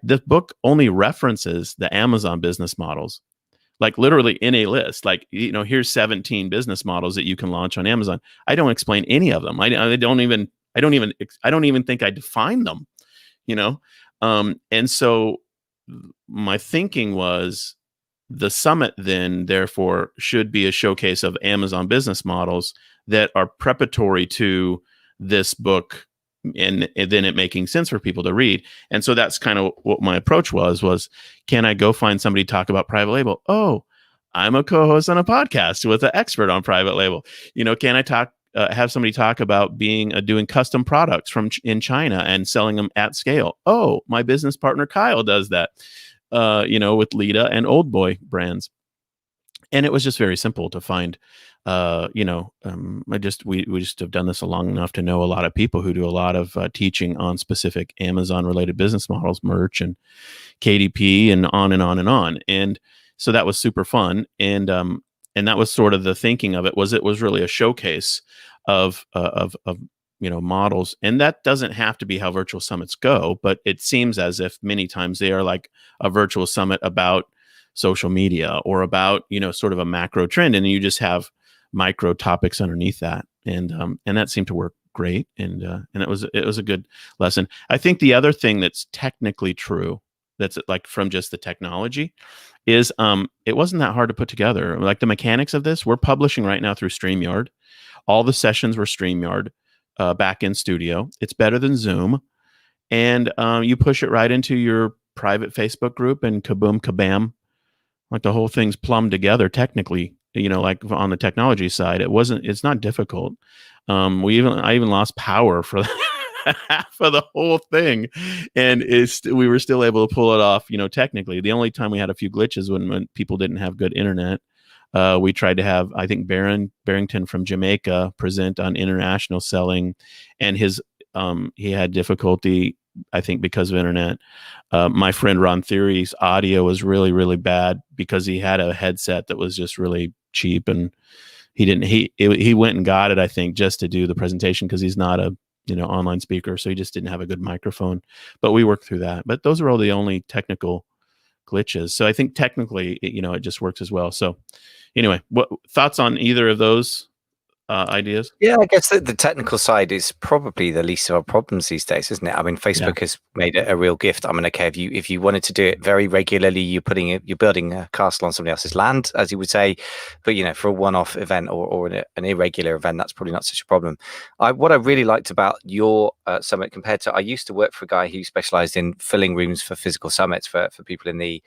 The book only references the Amazon business models, like literally in a list, like, here's 17 business models that you can launch on Amazon. I don't explain any of them. I don't even think I define them, and so my thinking was, the summit then therefore should be a showcase of Amazon business models that are preparatory to this book, and then it making sense for people to read. And so that's kind of what my approach was, can I go find somebody to talk about private label? Oh, I'm a co-host on a podcast with an expert on private label. Can I have somebody talk about doing custom products in China and selling them at scale? Oh, my business partner Kyle does that, with Lita and Old Boy brands. And it was just very simple to find. We just have done this long enough to know a lot of people who do a lot of teaching on specific Amazon related business models, merch and KDP, and on and on and on. And so that was super fun. And that was sort of the thinking of it, was really a showcase of models. And that doesn't have to be how virtual summits go, but it seems as if many times they are like a virtual summit about social media, or about, sort of a macro trend, and you just have micro topics underneath that. And that seemed to work great. And it was a good lesson. I think the other thing that's technically true, that's like from just the technology, is it wasn't that hard to put together. Like the mechanics of this, we're publishing right now through StreamYard. All the sessions were StreamYard, back in studio. It's better than Zoom. And you push it right into your private Facebook group, and kaboom, kabam. Like the whole thing's plumbed together technically, like on the technology side. It's not difficult. I even lost power for half of the whole thing, and we were still able to pull it off, technically. The only time we had a few glitches when people didn't have good internet. We tried to have, I think, Barrington from Jamaica present on international selling, and he had difficulty, I think, because of internet. My friend Ron Theory's audio was really, really bad because he had a headset that was just really cheap, and he went and got it, I think, just to do the presentation, because he's not a online speaker, so he just didn't have a good microphone. But we worked through that. But those are all the only technical glitches. So I think technically, it just works as well. So anyway, what thoughts on either of those ideas? Yeah, I guess that the technical side is probably the least of our problems these days, isn't it? I mean, Yeah. Facebook has made it a real gift. I mean, okay, if you wanted to do it very regularly, you're building a castle on somebody else's land, as you would say. But for a one-off event or an irregular event, that's probably not such a problem. What I really liked about your summit compared to, I used to work for a guy who specialized in filling rooms for physical summits for people in the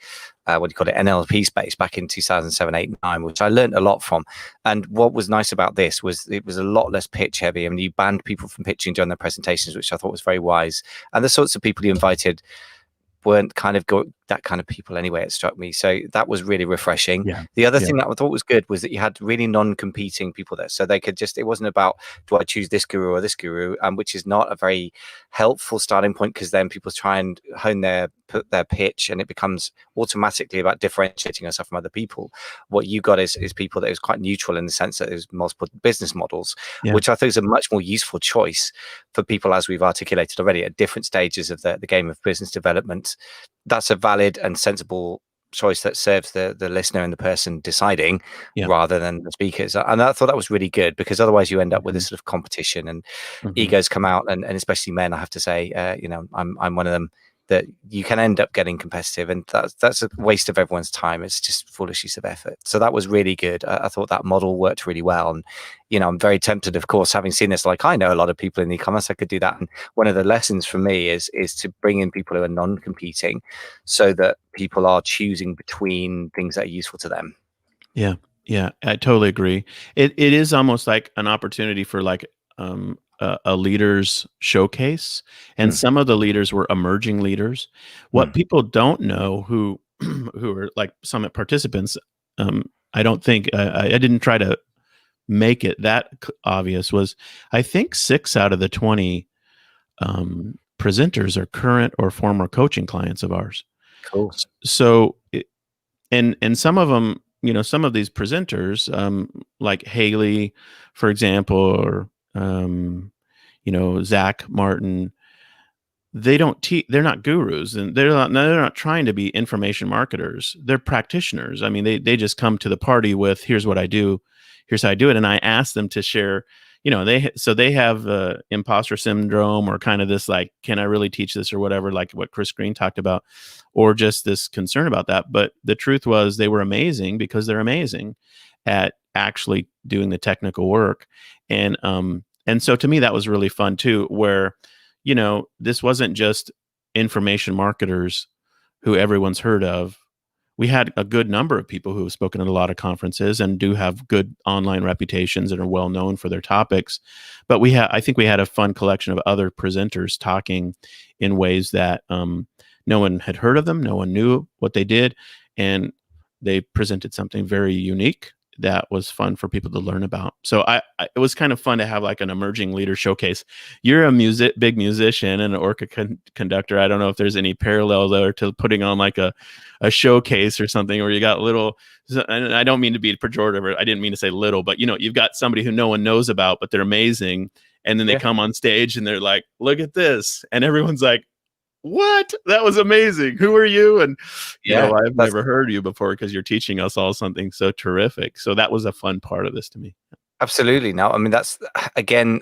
what do you call it, NLP space back in 2007, 8, 9, which I learned a lot from. And what was nice about this was it was a lot less pitch heavy. I mean, you banned people from pitching during their presentations, which I thought was very wise. And the sorts of people you invited weren't kind of that kind of people anyway. It struck me, so that was really refreshing. Yeah. The other Yeah. thing that I thought was good was that you had really non-competing people there, so they could just, it wasn't about, do I choose this guru or this guru, which is not a very helpful starting point, because then people try and hone their pitch and it becomes automatically about differentiating yourself from other people. What you got is people that is quite neutral, in the sense that there's multiple business models, Yeah. which I think is a much more useful choice for people, as we've articulated already, at different stages of the game of business development. That's a valid and sensible choice that serves the listener and the person deciding, Yeah. rather than the speakers. And I thought that was really good, because otherwise you end up with Mhm. this sort of competition, and Mhm. egos come out, and especially men, I have to say, I'm one of them, that you can end up getting competitive, and that's a waste of everyone's time. It's just foolish use of effort. So that was really good. I thought that model worked really well. And I'm very tempted, of course, having seen this, like, I know a lot of people in the e-commerce, I could do that. And one of the lessons for me is to bring in people who are non-competing, so that people are choosing between things that are useful to them. Yeah. Yeah. I totally agree. It is almost like an opportunity for like a leaders showcase, and Mm. some of the leaders were emerging leaders. What Mm. people don't know, who who are like summit participants, I don't think I didn't try to make it that obvious, was I think 6 out of the 20 presenters are current or former coaching clients of ours. Cool. So and some of them, some of these presenters, like Haley, for example, or Zach Martin, they don't teach. They're not gurus, and they're not trying to be information marketers. They're practitioners. I mean, they just come to the party with, here's what I do, here's how I do it, and I ask them to share. They have imposter syndrome, or kind of this like, can I really teach this, or whatever, like what Chris Green talked about, or just this concern about that. But the truth was, they were amazing because they're amazing at actually doing the technical work, and so to me that was really fun too, where this wasn't just information marketers who everyone's heard of. We had a good number of people who have spoken at a lot of conferences and do have good online reputations and are well known for their topics. But I think we had a fun collection of other presenters talking in ways that no one had heard of them, no one knew what they did, and they presented something very unique that was fun for people to learn about. So it was kind of fun to have like an emerging leader showcase. You're a big musician and an orchestra conductor. I don't know if there's any parallel there to putting on like a showcase or something, where you got little, and I don't mean to be pejorative, I didn't mean to say little, but you've got somebody who no one knows about, but they're amazing. And then they come on stage and they're like, look at this. And everyone's like, what? That was amazing. Who are you? And I've never heard you before, because you're teaching us all something so terrific. So that was a fun part of this to me. Absolutely. Now, I mean, that's again,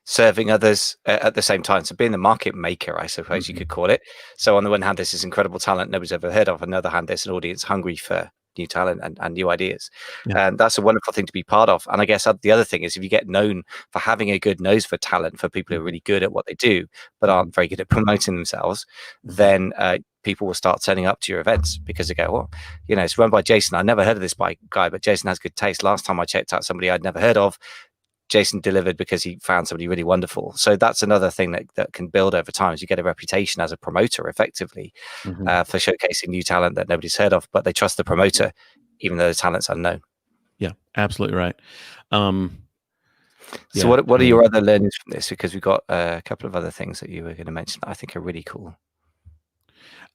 serving others at the same time. So being the market maker, I suppose you could call it. So on the one hand, this is incredible talent nobody's ever heard of. On the other hand, there's an audience hungry for new talent and new ideas. Yeah. And that's a wonderful thing to be part of. And I guess the other thing is, if you get known for having a good nose for talent, for people who are really good at what they do, but aren't very good at promoting themselves, then people will start turning up to your events, because they go, well, it's run by Jason. I never heard of this guy, but Jason has good taste. Last time I checked out somebody I'd never heard of, Jason delivered because he found somebody really wonderful. So that's another thing that can build over time, is you get a reputation as a promoter, effectively, for showcasing new talent that nobody's heard of, but they trust the promoter, even though the talent's unknown. Yeah, absolutely right. So what are your other learnings from this? Because we've got a couple of other things that you were going to mention that I think are really cool.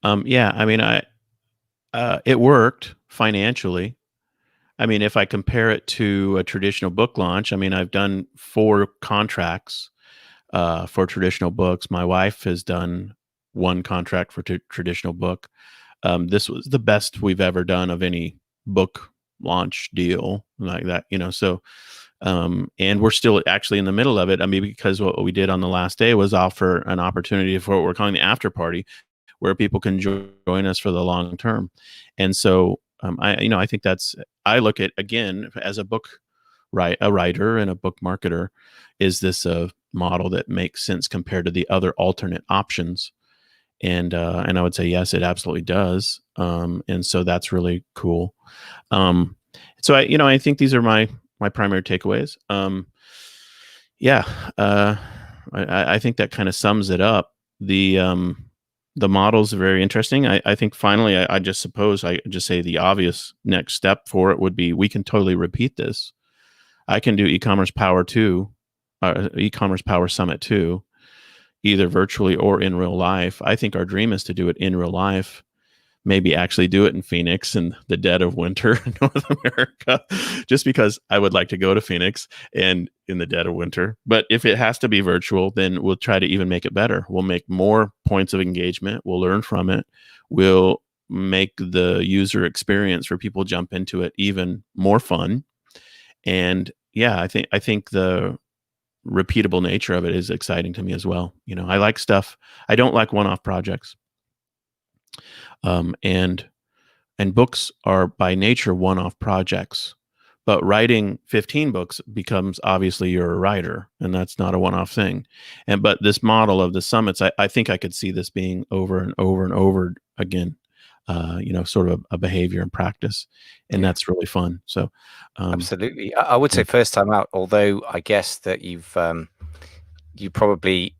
Yeah, I mean, it worked financially. I mean, if I compare it to a traditional book launch, I mean, I've done 4 contracts for traditional books. My wife has done 1 contract for traditional book. This was the best we've ever done of any book launch deal like that. So And we're still actually in the middle of it. I mean, because what we did on the last day was offer an opportunity for what we're calling the after party, where people can join us for the long term. And so I think I look at, again, as a writer and a book marketer, is this a model that makes sense compared to the other alternate options? And I would say yes, it absolutely does. And so that's really cool. So I think these are my primary takeaways. I think that kind of sums it up. The models are very interesting. I think finally, I just suppose I just say the obvious next step for it would be, we can totally repeat this. I can do e-commerce power 2, e-commerce power summit 2, either virtually or in real life. I think our dream is to do it in real life, maybe actually do it in Phoenix in the dead of winter in North America, just because I would like to go to Phoenix and in the dead of winter. But if it has to be virtual, then we'll try to even make it better. We'll make more points of engagement. We'll learn from it. We'll make the user experience for people jump into it even more fun. And yeah, I think the repeatable nature of it is exciting to me as well. I like stuff. I don't like one-off projects. And books are by nature one-off projects, but writing 15 books becomes, obviously you're a writer, and that's not a one-off thing. But this model of the summits, I think I could see this being over and over and over again, sort of a behavior and practice, and that's really fun. So absolutely. I would say first time out, although I guess that you probably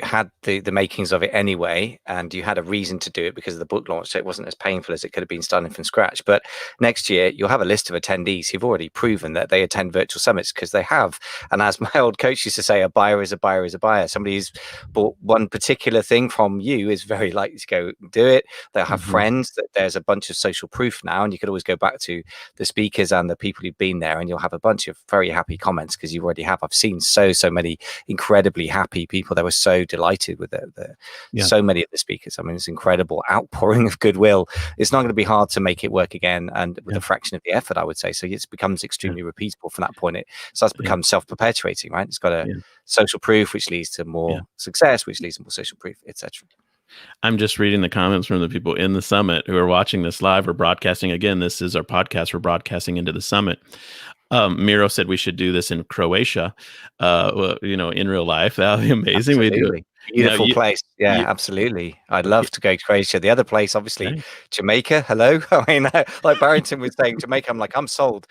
had the makings of it anyway, and you had a reason to do it because of the book launch, so it wasn't as painful as it could have been starting from scratch. But next year you'll have a list of attendees who've already proven that they attend virtual summits, because they have. And as my old coach used to say, a buyer is a buyer is a buyer. Somebody who's bought one particular thing from you is very likely to go do it. They'll have friends, that there's a bunch of social proof now, and you could always go back to the speakers and the people who've been there, and you'll have a bunch of very happy comments because you already have. I've seen so many incredibly happy people. They were so delighted with so many of the speakers. I mean, it's incredible outpouring of goodwill. It's not going to be hard to make it work again, and with a fraction of the effort, I would say. So it becomes extremely repeatable from that point. It starts to become self-perpetuating, right? It's got a social proof, which leads to more success, which leads to more social proof, etc. I'm just reading the comments from the people in the summit who are watching this live or broadcasting. Again, this is our podcast. We're broadcasting into the summit. Miro said we should do this in Croatia, in real life. That would be amazing. We do. Beautiful place. Yeah, absolutely. I'd love to go to Croatia. The other place, obviously, Jamaica. Hello. I mean, like Barrington was saying, Jamaica. I'm like, I'm sold.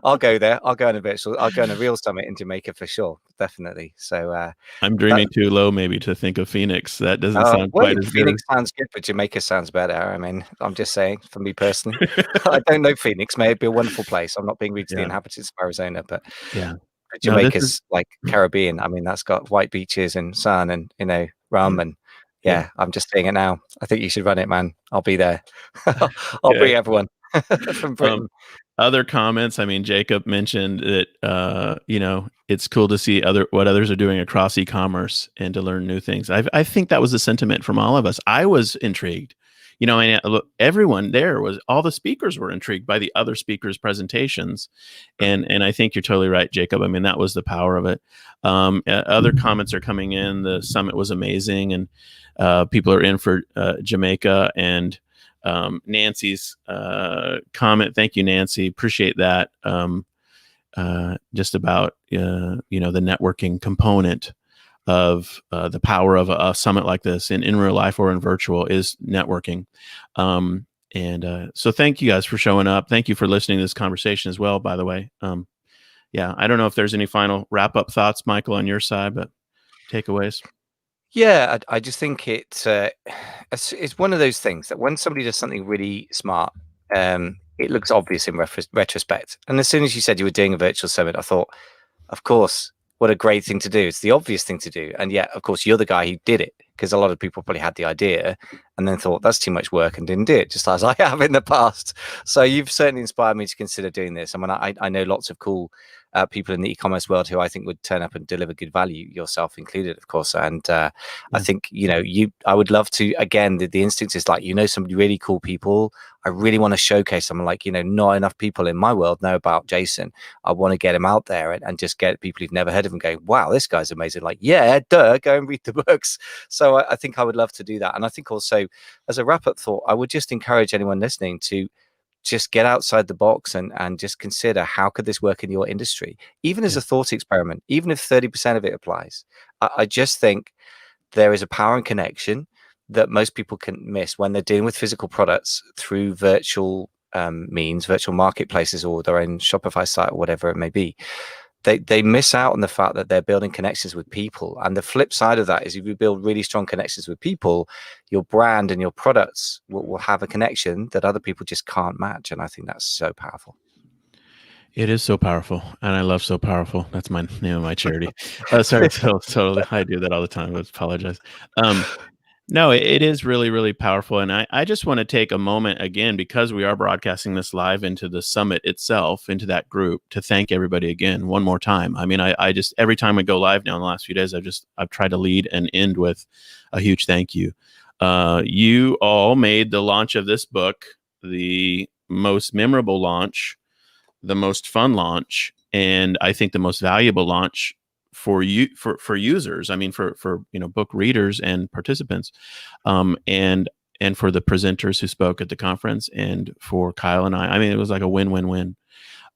I'll go there. I'll go on a real summit in Jamaica for sure. Definitely. So I'm dreaming too low, maybe, to think of Phoenix. That doesn't sound quite as good. Phoenix sounds good, but Jamaica sounds better. I mean, I'm just saying, for me personally, I don't know Phoenix. May it be a wonderful place. I'm not being rude to the inhabitants of Arizona, but Jamaica's like Caribbean. I mean, that's got white beaches and sun and rum and I'm just saying it now. I think you should run it, man. I'll be there. I'll bring everyone from Britain. Other comments. I mean, Jacob mentioned that it's cool to see what others are doing across e-commerce and to learn new things. I think that was the sentiment from all of us. I was intrigued. And everyone there all the speakers were intrigued by the other speakers' presentations. And I think you're totally right, Jacob. I mean, that was the power of it. Other comments are coming in. The summit was amazing, and people are in for Jamaica. And Nancy's comment. Thank you, Nancy. Appreciate that. Just about, the networking component of the power of a summit like this in real life or in virtual is networking. So thank you guys for showing up. Thank you for listening to this conversation as well, by the way. I don't know if there's any final wrap-up thoughts, Michael, on your side, but takeaways. Yeah, I just think it's one of those things that when somebody does something really smart, it looks obvious in retrospect. And as soon as you said you were doing a virtual summit, I thought, of course, what a great thing to do. It's the obvious thing to do. And yet, of course, you're the guy who did it, because a lot of people probably had the idea and then thought that's too much work and didn't do it, just as I have in the past. So you've certainly inspired me to consider doing this. I mean, I know lots of cool people in the e-commerce world who I think would turn up and deliver good value, yourself included, of course. And I think, I would love to, again, the instinct is like, some really cool people. I really want to showcase someone like, not enough people in my world know about Jason. I want to get him out there and just get people who've never heard of him going, wow, this guy's amazing. Like, yeah, duh, go and read the books. So I think I would love to do that. And I think also, as a wrap-up thought, I would just encourage anyone listening to just get outside the box and just consider, how could this work in your industry, even as a thought experiment, even if 30% of it applies. I just think there is a power and connection that most people can miss when they're dealing with physical products through virtual means, virtual marketplaces, or their own Shopify site, or whatever it may be. They miss out on the fact that they're building connections with people. And the flip side of that is, if you build really strong connections with people, your brand and your products will have a connection that other people just can't match. And I think that's so powerful. It is so powerful, and I love So Powerful. That's my name of my charity. Sorry, totally. I do that all the time. I apologize. No, it is really, really powerful. And I just want to take a moment again, because we are broadcasting this live into the summit itself, into that group, to thank everybody again one more time. I mean, I just, every time we go live now in the last few days, I've tried to lead and end with a huge thank you. You all made the launch of this book the most memorable launch, the most fun launch, and I think the most valuable launch for you, for users. I mean, for book readers and participants, and for the presenters who spoke at the conference, and for Kyle and I. I mean, it was like a win-win-win,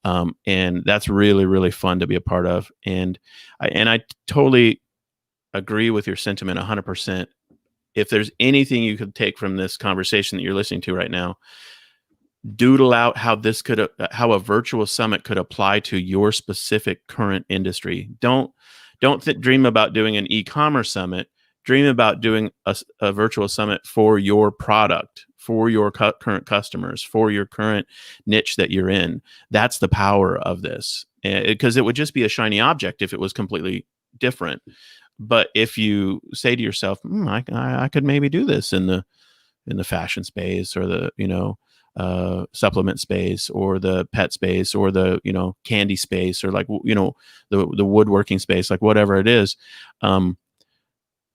and that's really, really fun to be a part of. And I totally agree with your sentiment 100%. If there's anything you could take from this conversation that you're listening to right now, doodle out how a virtual summit could apply to your specific current industry. Don't dream about doing an e-commerce summit. Dream about doing a virtual summit for your product, for your current customers, for your current niche that you're in. That's the power of this, because it would just be a shiny object if it was completely different. But if you say to yourself, I could maybe do this in the fashion space, or the supplement space, or the pet space, or the candy space, or like the woodworking space, like whatever it is,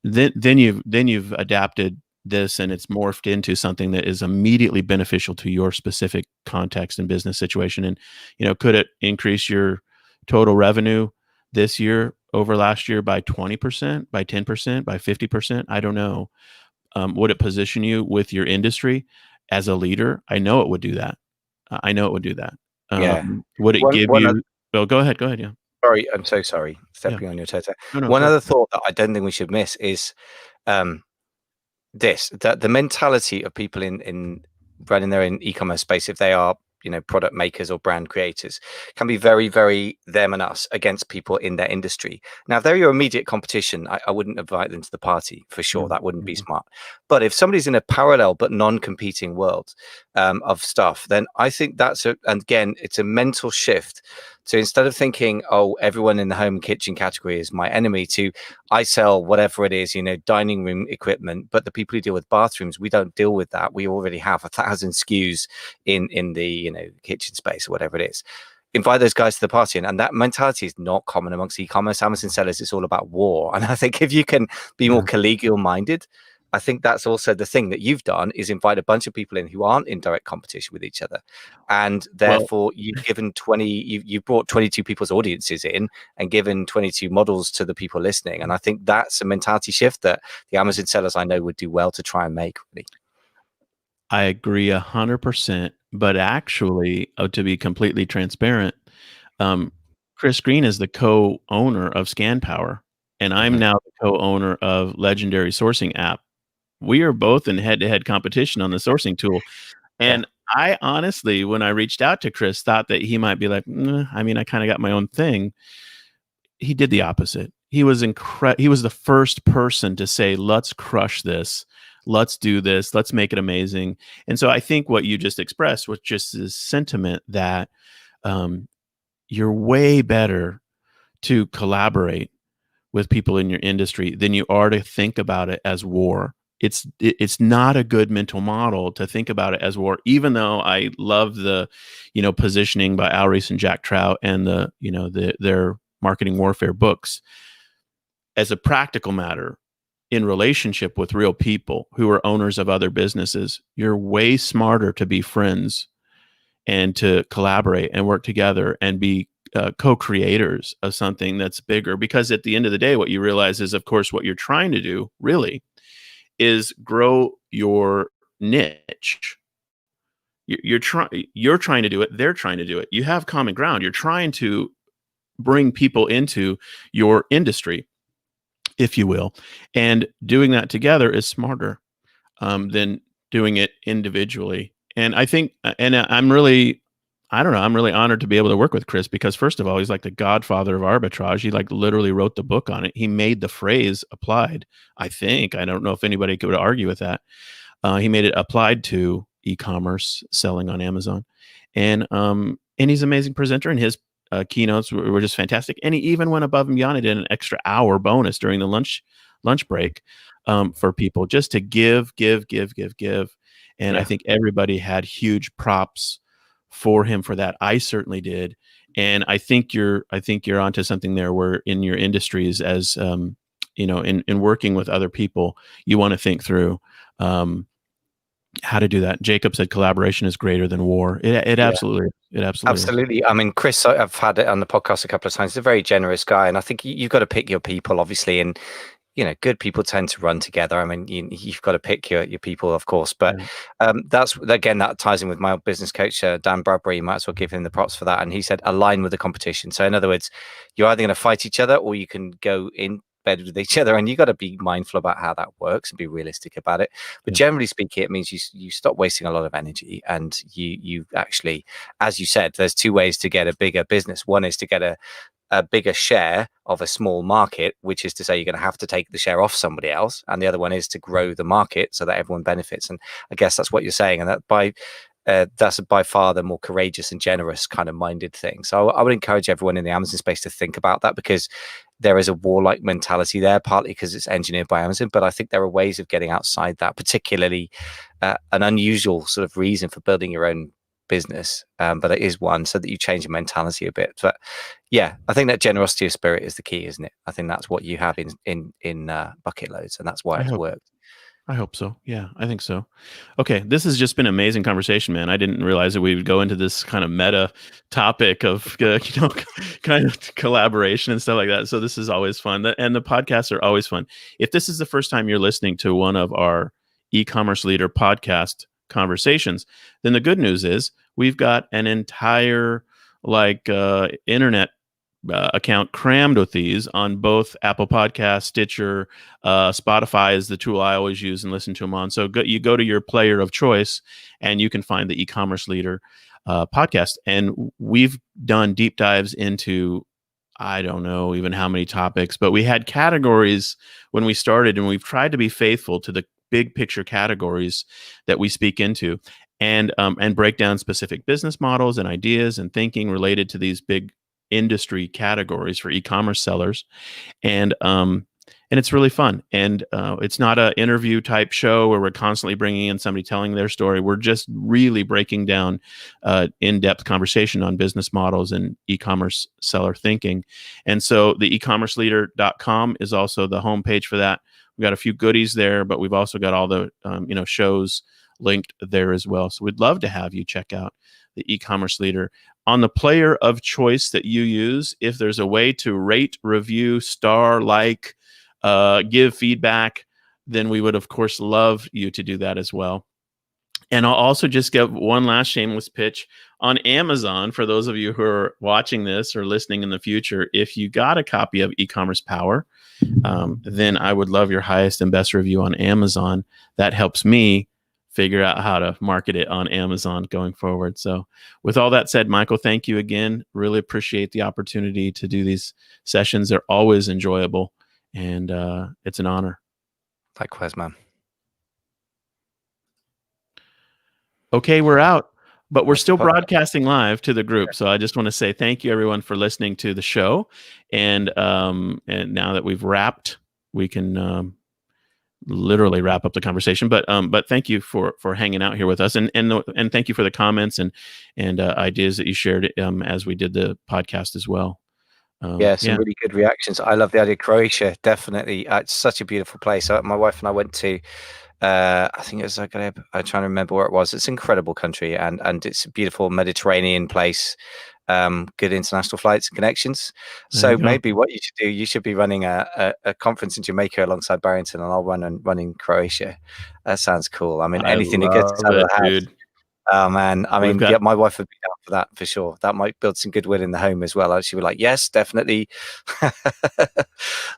then you've adapted this, and it's morphed into something that is immediately beneficial to your specific context and business situation. And could it increase your total revenue this year over last year by 20%, by 10%, by 50%? I don't know. Would it position you with your industry as a leader? I know it would do that. Yeah. Would it give you? Well, go ahead. Yeah. Sorry, I'm so sorry. Stepping on your toes. No, One other thought that I don't think we should miss is that the mentality of people in running their own e-commerce space, if they are product makers or brand creators, can be very, very them and us against people in their industry. Now, if they're your immediate competition, I wouldn't invite them to the party for sure. That wouldn't be smart. But if somebody's in a parallel but non-competing world of stuff, then I think and again, it's a mental shift. So instead of thinking, oh, everyone in the home and kitchen category is my enemy, to I sell whatever it is, dining room equipment, but the people who deal with bathrooms, we don't deal with that. We already have 1,000 SKUs in the kitchen space, or whatever it is. Invite those guys to the party, and that mentality is not common amongst e-commerce Amazon sellers. It's all about war. And I think if you can be more collegial minded, I think that's also the thing that you've done, is invite a bunch of people in who aren't in direct competition with each other. And therefore you've given you've brought 22 people's audiences in and given 22 models to the people listening. And I think that's a mentality shift that the Amazon sellers I know would do well to try and make. Really. I agree 100%, but actually, to be completely transparent, Chris Green is the co-owner of ScanPower, and I'm now the co-owner of Legendary Sourcing App. We are both in head-to-head competition on the sourcing tool. And I honestly, when I reached out to Chris, thought that he might be like, I mean, I kind of got my own thing. He did the opposite. He was he was the first person to say, let's crush this. Let's do this. Let's make it amazing. And so I think what you just expressed was just this sentiment that you're way better to collaborate with people in your industry than you are to think about it as war. it's not a good mental model to think about it as war. Even though I love the, positioning by Al Ries and Jack Trout and their marketing warfare books, as a practical matter, in relationship with real people who are owners of other businesses, you're way smarter to be friends and to collaborate and work together and be co-creators of something that's bigger. Because at the end of the day, what you realize is, of course, what you're trying to do really is grow your niche. You're trying to do it. They're trying to do it. You have common ground. You're trying to bring people into your industry, if you will, and doing that together is smarter than doing it individually. And I think, and I'm really honored to be able to work with Chris, because first of all, he's like the godfather of arbitrage. He like literally wrote the book on it. He made the phrase applied. I don't know if anybody could argue with that. He made it applied to e-commerce selling on Amazon, and he's an amazing presenter, and his keynotes were just fantastic. And he even went above and beyond. He did an extra hour bonus during the lunch break for people, just to give. And I think everybody had huge props for him for that. I certainly did. And I think you're onto something there, where in your industries, as in working with other people, you want to think through how to do that. Jacob said collaboration is greater than war. It absolutely Absolutely. I mean, Chris, I've had it on the podcast a couple of times. He's a very generous guy, and I think you've got to pick your people, obviously, and good people tend to run together. I mean, you've got to pick your people, of course, but that ties in with my business coach, Dan Bradbury. You might as well give him the props for that. And he said, align with the competition. So in other words, you're either going to fight each other, or you can go in bed with each other, and you got to be mindful about how that works and be realistic about it. But generally speaking, it means you stop wasting a lot of energy, and you actually, as you said, there's two ways to get a bigger business. One is to get a bigger share of a small market, which is to say you're going to have to take the share off somebody else, and the other one is to grow the market so that everyone benefits. And I guess that's what you're saying, and that that's by far the more courageous and generous kind of minded thing. So I would encourage everyone in the Amazon space to think about that, because there is a warlike mentality there, partly because it's engineered by Amazon, but I think there are ways of getting outside that, particularly an unusual sort of reason for building your own business, but it is one, so that you change your mentality a bit. But yeah, I think that generosity of spirit is the key, isn't it? I think that's what you have in bucket loads, and that's why it's worked. I hope so. Yeah, I think so. Okay, this has just been an amazing conversation, man. I didn't realize that we would go into this kind of meta topic of kind of collaboration and stuff like that. So this is always fun, and the podcasts are always fun. If this is the first time you're listening to one of our e-commerce leader podcast conversations, then the good news is we've got an entire internet account crammed with these on both Apple Podcasts, Stitcher, Spotify is the tool I always use and listen to them on. So you go to your player of choice, and you can find the e-commerce leader podcast. And we've done deep dives into, I don't know even how many topics, but we had categories when we started, and we've tried to be faithful to the big picture categories that we speak into, and break down specific business models and ideas and thinking related to these big industry categories for e-commerce sellers. And it's really fun. And it's not an interview type show where we're constantly bringing in somebody telling their story. We're just really breaking down in-depth conversation on business models and e-commerce seller thinking. And so the ecommerceleader.com is also the homepage for that. We've got a few goodies there, but we've also got all the shows linked there as well. So we'd love to have you check out the e-commerce leader on the player of choice that you use. If there's a way to rate, review, star, give feedback, then we would of course love you to do that as well. And I'll also just give one last shameless pitch on Amazon for those of you who are watching this or listening in the future. If you got a copy of E-commerce Power, then I would love your highest and best review on Amazon. That helps me figure out how to market it on Amazon going forward. So with all that said, Michael, thank you again. Really appreciate the opportunity to do these sessions. They're always enjoyable, and it's an honor. Likewise, man. Okay, we're out, but we're still broadcasting live to the group. So I just want to say thank you, everyone, for listening to the show. And now that we've wrapped, we can literally wrap up the conversation. But thank you for hanging out here with us, and thank you for the comments and ideas that you shared as we did the podcast as well. Yeah, some really good reactions. I love the idea of Croatia. Definitely, it's such a beautiful place. My wife and I went to. I think it was Zagreb. I'm trying to remember where it was. It's an incredible country, and it's a beautiful Mediterranean place. Good international flights and connections. So maybe what you should do, you should be running a conference in Jamaica alongside Barrington, and I'll running Croatia. That sounds cool. I mean, anything to get us out of the house. Dude. Oh man, I mean, yeah, my wife would be down for that for sure. That might build some goodwill in the home as well. She'd be like, yes, definitely.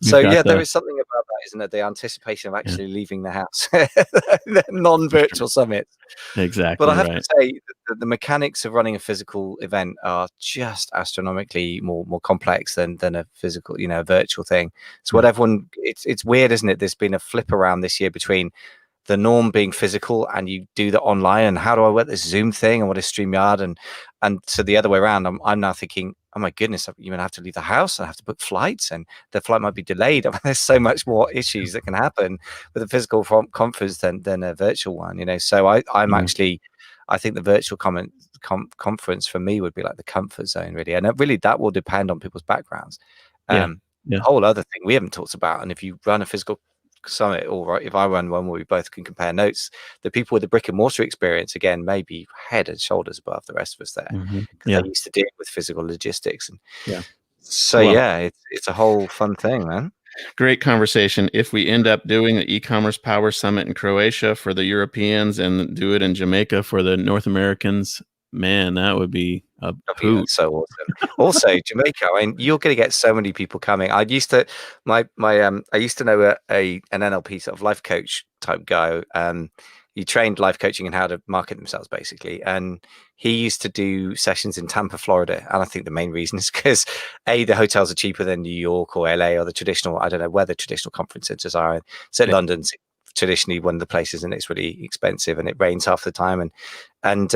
So yeah, there is something about that, isn't it? The anticipation of actually leaving the house, non-virtual summits. Exactly. But I have to say, the mechanics of running a physical event are just astronomically more complex than a physical, a virtual thing. So what everyone, it's weird, isn't it? There's been a flip around this year between the norm being physical and you do the online, and how do I work this Zoom thing and what is StreamYard, and so the other way around, I'm now thinking, oh my goodness, you're gonna have to leave the house and have to book flights, and the flight might be delayed. I mean, there's so much more issues that can happen with a physical conference than a virtual one, So I'm actually, I think the virtual conference for me would be like the comfort zone, really, and that will depend on people's backgrounds. A whole other thing we haven't talked about, and if you run a physical summit, or if I run one where we both can compare notes, the people with the brick and mortar experience again may be head and shoulders above the rest of us there, because they used to deal with physical logistics, and it's a whole fun thing, man. Great conversation. If we end up doing the e-commerce power summit in Croatia for the Europeans and do it in Jamaica for the North Americans, man, that would be a hoot. So awesome. Also, Jamaica, I mean, you're going to get so many people coming. I used to I used to know an NLP sort of life coach type guy. He trained life coaching and how to market themselves, basically. And he used to do sessions in Tampa, Florida. And I think the main reason is because the hotels are cheaper than New York or LA or the traditional, I don't know where the traditional conference centers are. Certainly London's traditionally one of the places, and it's really expensive, and it rains half the time, and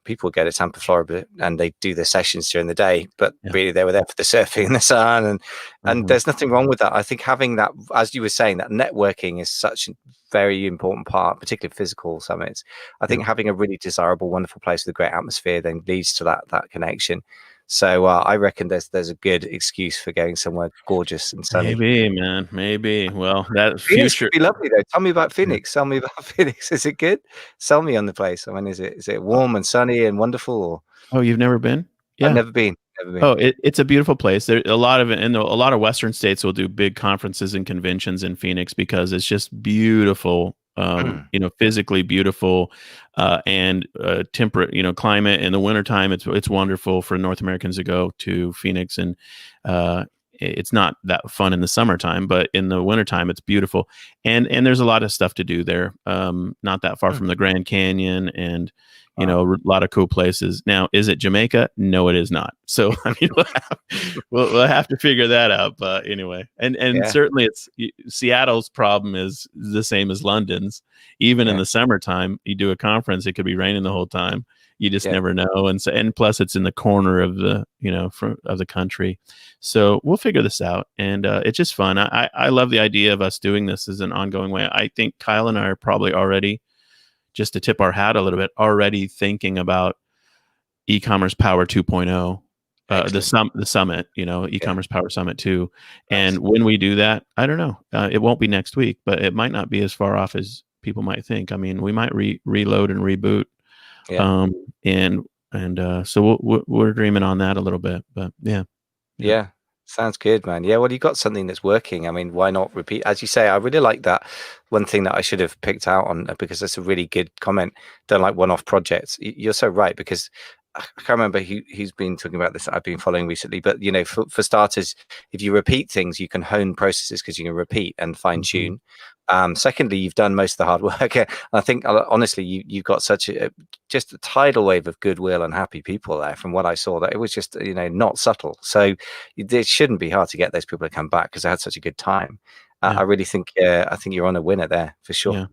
people go to Tampa, Florida, and they do their sessions during the day, but really they were there for the surfing and the sun, and there's nothing wrong with that. I think having that, as you were saying, that networking is such a very important part, particularly physical summits. I think having a really desirable, wonderful place with a great atmosphere then leads to that connection. So I reckon there's a good excuse for going somewhere gorgeous and sunny. Maybe, man. Maybe. Well, that Phoenix future would be lovely though. Tell me about Phoenix. Tell me about Phoenix. Is it good? Sell me on the place. I mean, is it warm and sunny and wonderful? Or oh, you've never been? Yeah, I've never been. Oh, it's a beautiful place. There a lot of it, and a lot of Western states will do big conferences and conventions in Phoenix because it's just beautiful. Physically beautiful, and temperate, climate. In the wintertime, it's wonderful for North Americans to go to Phoenix, and it's not that fun in the summertime, but in the wintertime, it's beautiful. And there's a lot of stuff to do there. Not that far from the Grand Canyon, and a lot of cool places. Now, is it Jamaica? No, it is not. So I mean, we'll have to figure that out. But anyway, and certainly Seattle's problem is the same as London's. Even in the summertime, you do a conference, it could be raining the whole time. You just never know, and plus it's in the corner of the of the country. So we'll figure this out, and it's just fun. I love the idea of us doing this as an ongoing way. I think Kyle and I are probably already, just to tip our hat a little bit, already thinking about e-commerce power 2.0, the summit, e-commerce power summit 2. And when we do that, I don't know, it won't be next week, but it might not be as far off as people might think. I mean, we might reload and reboot. So we're dreaming on that a little bit, but yeah. Sounds good, man. Yeah, well, you got something that's working. I mean, why not repeat? As you say, I really like that. One thing that I should have picked out on, because that's a really good comment. Don't like one-off projects. You're so right, because I can't remember who's been talking about this that I've been following recently, but for starters, if you repeat things, you can hone processes because you can repeat and fine tune. Secondly, you've done most of the hard work. I think honestly, you've got such just a tidal wave of goodwill and happy people there. From what I saw, that it was just not subtle. So it shouldn't be hard to get those people to come back because they had such a good time. I really think you're on a winner there for sure. Yeah.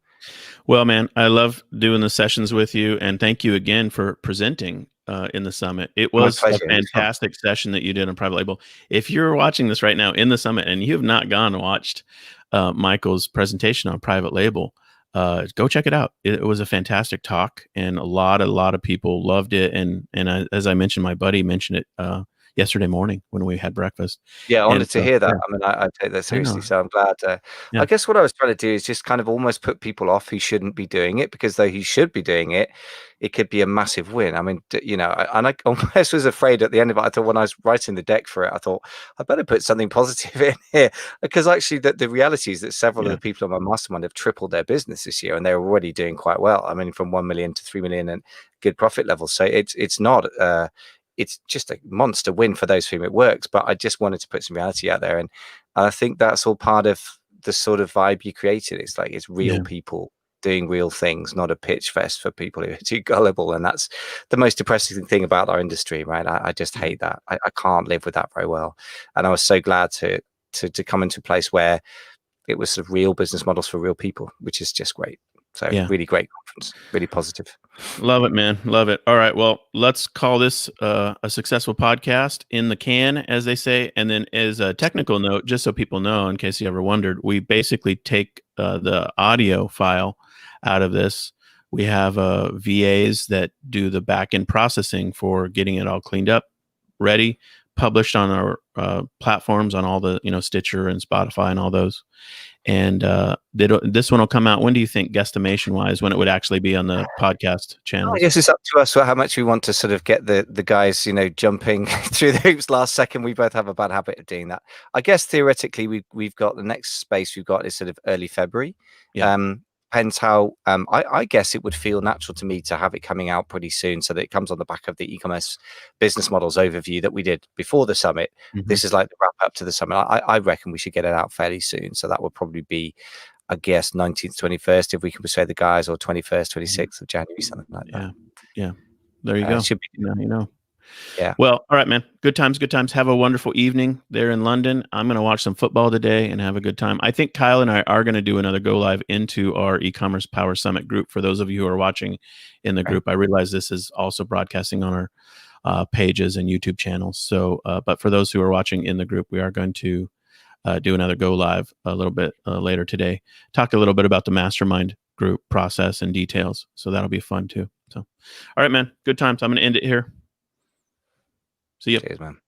Well, man, I love doing the sessions with you, and thank you again for presenting in the summit. It My was a pleasure. It was fun. fantastic session that you did on private label. If you're watching this right now in the summit and you have not gone and watched Michael's presentation on private label, go check it out. It was a fantastic talk, and a lot of people loved it. And as I mentioned, my buddy mentioned it yesterday morning when we had breakfast. Yeah, I And wanted to so, hear that. yeah, I mean, I take that I know. seriously, so I'm glad. Yeah, I guess what I was trying to do is just kind of almost put people off who shouldn't be doing it, because though he should be doing it, it could be a massive win. I mean, and I almost was afraid at the end of it. I thought when I was writing the deck for it, I thought I better put something positive in here, because actually the reality is that several of yeah, the people on my mastermind have tripled their business this year, and they're already doing quite well. I mean, from 1 million to 3 million and good profit levels. So it's not. It's just a monster win for those for whom it works. But I just wanted to put some reality out there, and I think that's all part of the sort of vibe you created. It's like it's real yeah, people doing real things, not a pitch fest for people who are too gullible. And that's the most depressing thing about our industry, right? I just yeah, hate that. I can't live with that very well. And I was so glad to come into a place where it was sort of real business models for real people, which is just great. So yeah. really great conference, really positive. Love it, man. Love it. All right. Well, let's call this a successful podcast in the can, as they say. And then, as a technical note, just so people know, in case you ever wondered, we basically take the audio file out of this. We have VAs that do the back end processing for getting it all cleaned up, ready, published on our platforms, on all the Stitcher and Spotify and all those. And this one will come out. When do you think, guesstimation wise, when it would actually be on the podcast I channels? guess it's up to us how much we want to sort of get the guys, jumping through the hoops last second. We both have a bad habit of doing that. I guess theoretically, we've got the next space we've got is sort of early February. Yeah. Depends how. I guess it would feel natural to me to have it coming out pretty soon, so that it comes on the back of the e-commerce business models overview that we did before the summit. Mm-hmm. This is like the wrap up to the summit. I reckon we should get it out fairly soon. So that would probably be, I guess, 19th, 21st, if we can persuade the guys, or 21st, 26th of January, something like that. Yeah. Yeah. There you go. Should be, Yeah. Well, all right, man. Good times, good times. Have a wonderful evening there in London. I'm going to watch some football today and have a good time. I think Kyle and I are going to do another go live into our e-commerce power summit group. For those of you who are watching in the group, I realize this is also broadcasting on our pages and YouTube channels. So, but for those who are watching in the group, we are going to do another go live a little bit later today. Talk a little bit about the mastermind group process and details. So that'll be fun too. So, all right, man. Good times. I'm going to end it here. See you. Cheers, man.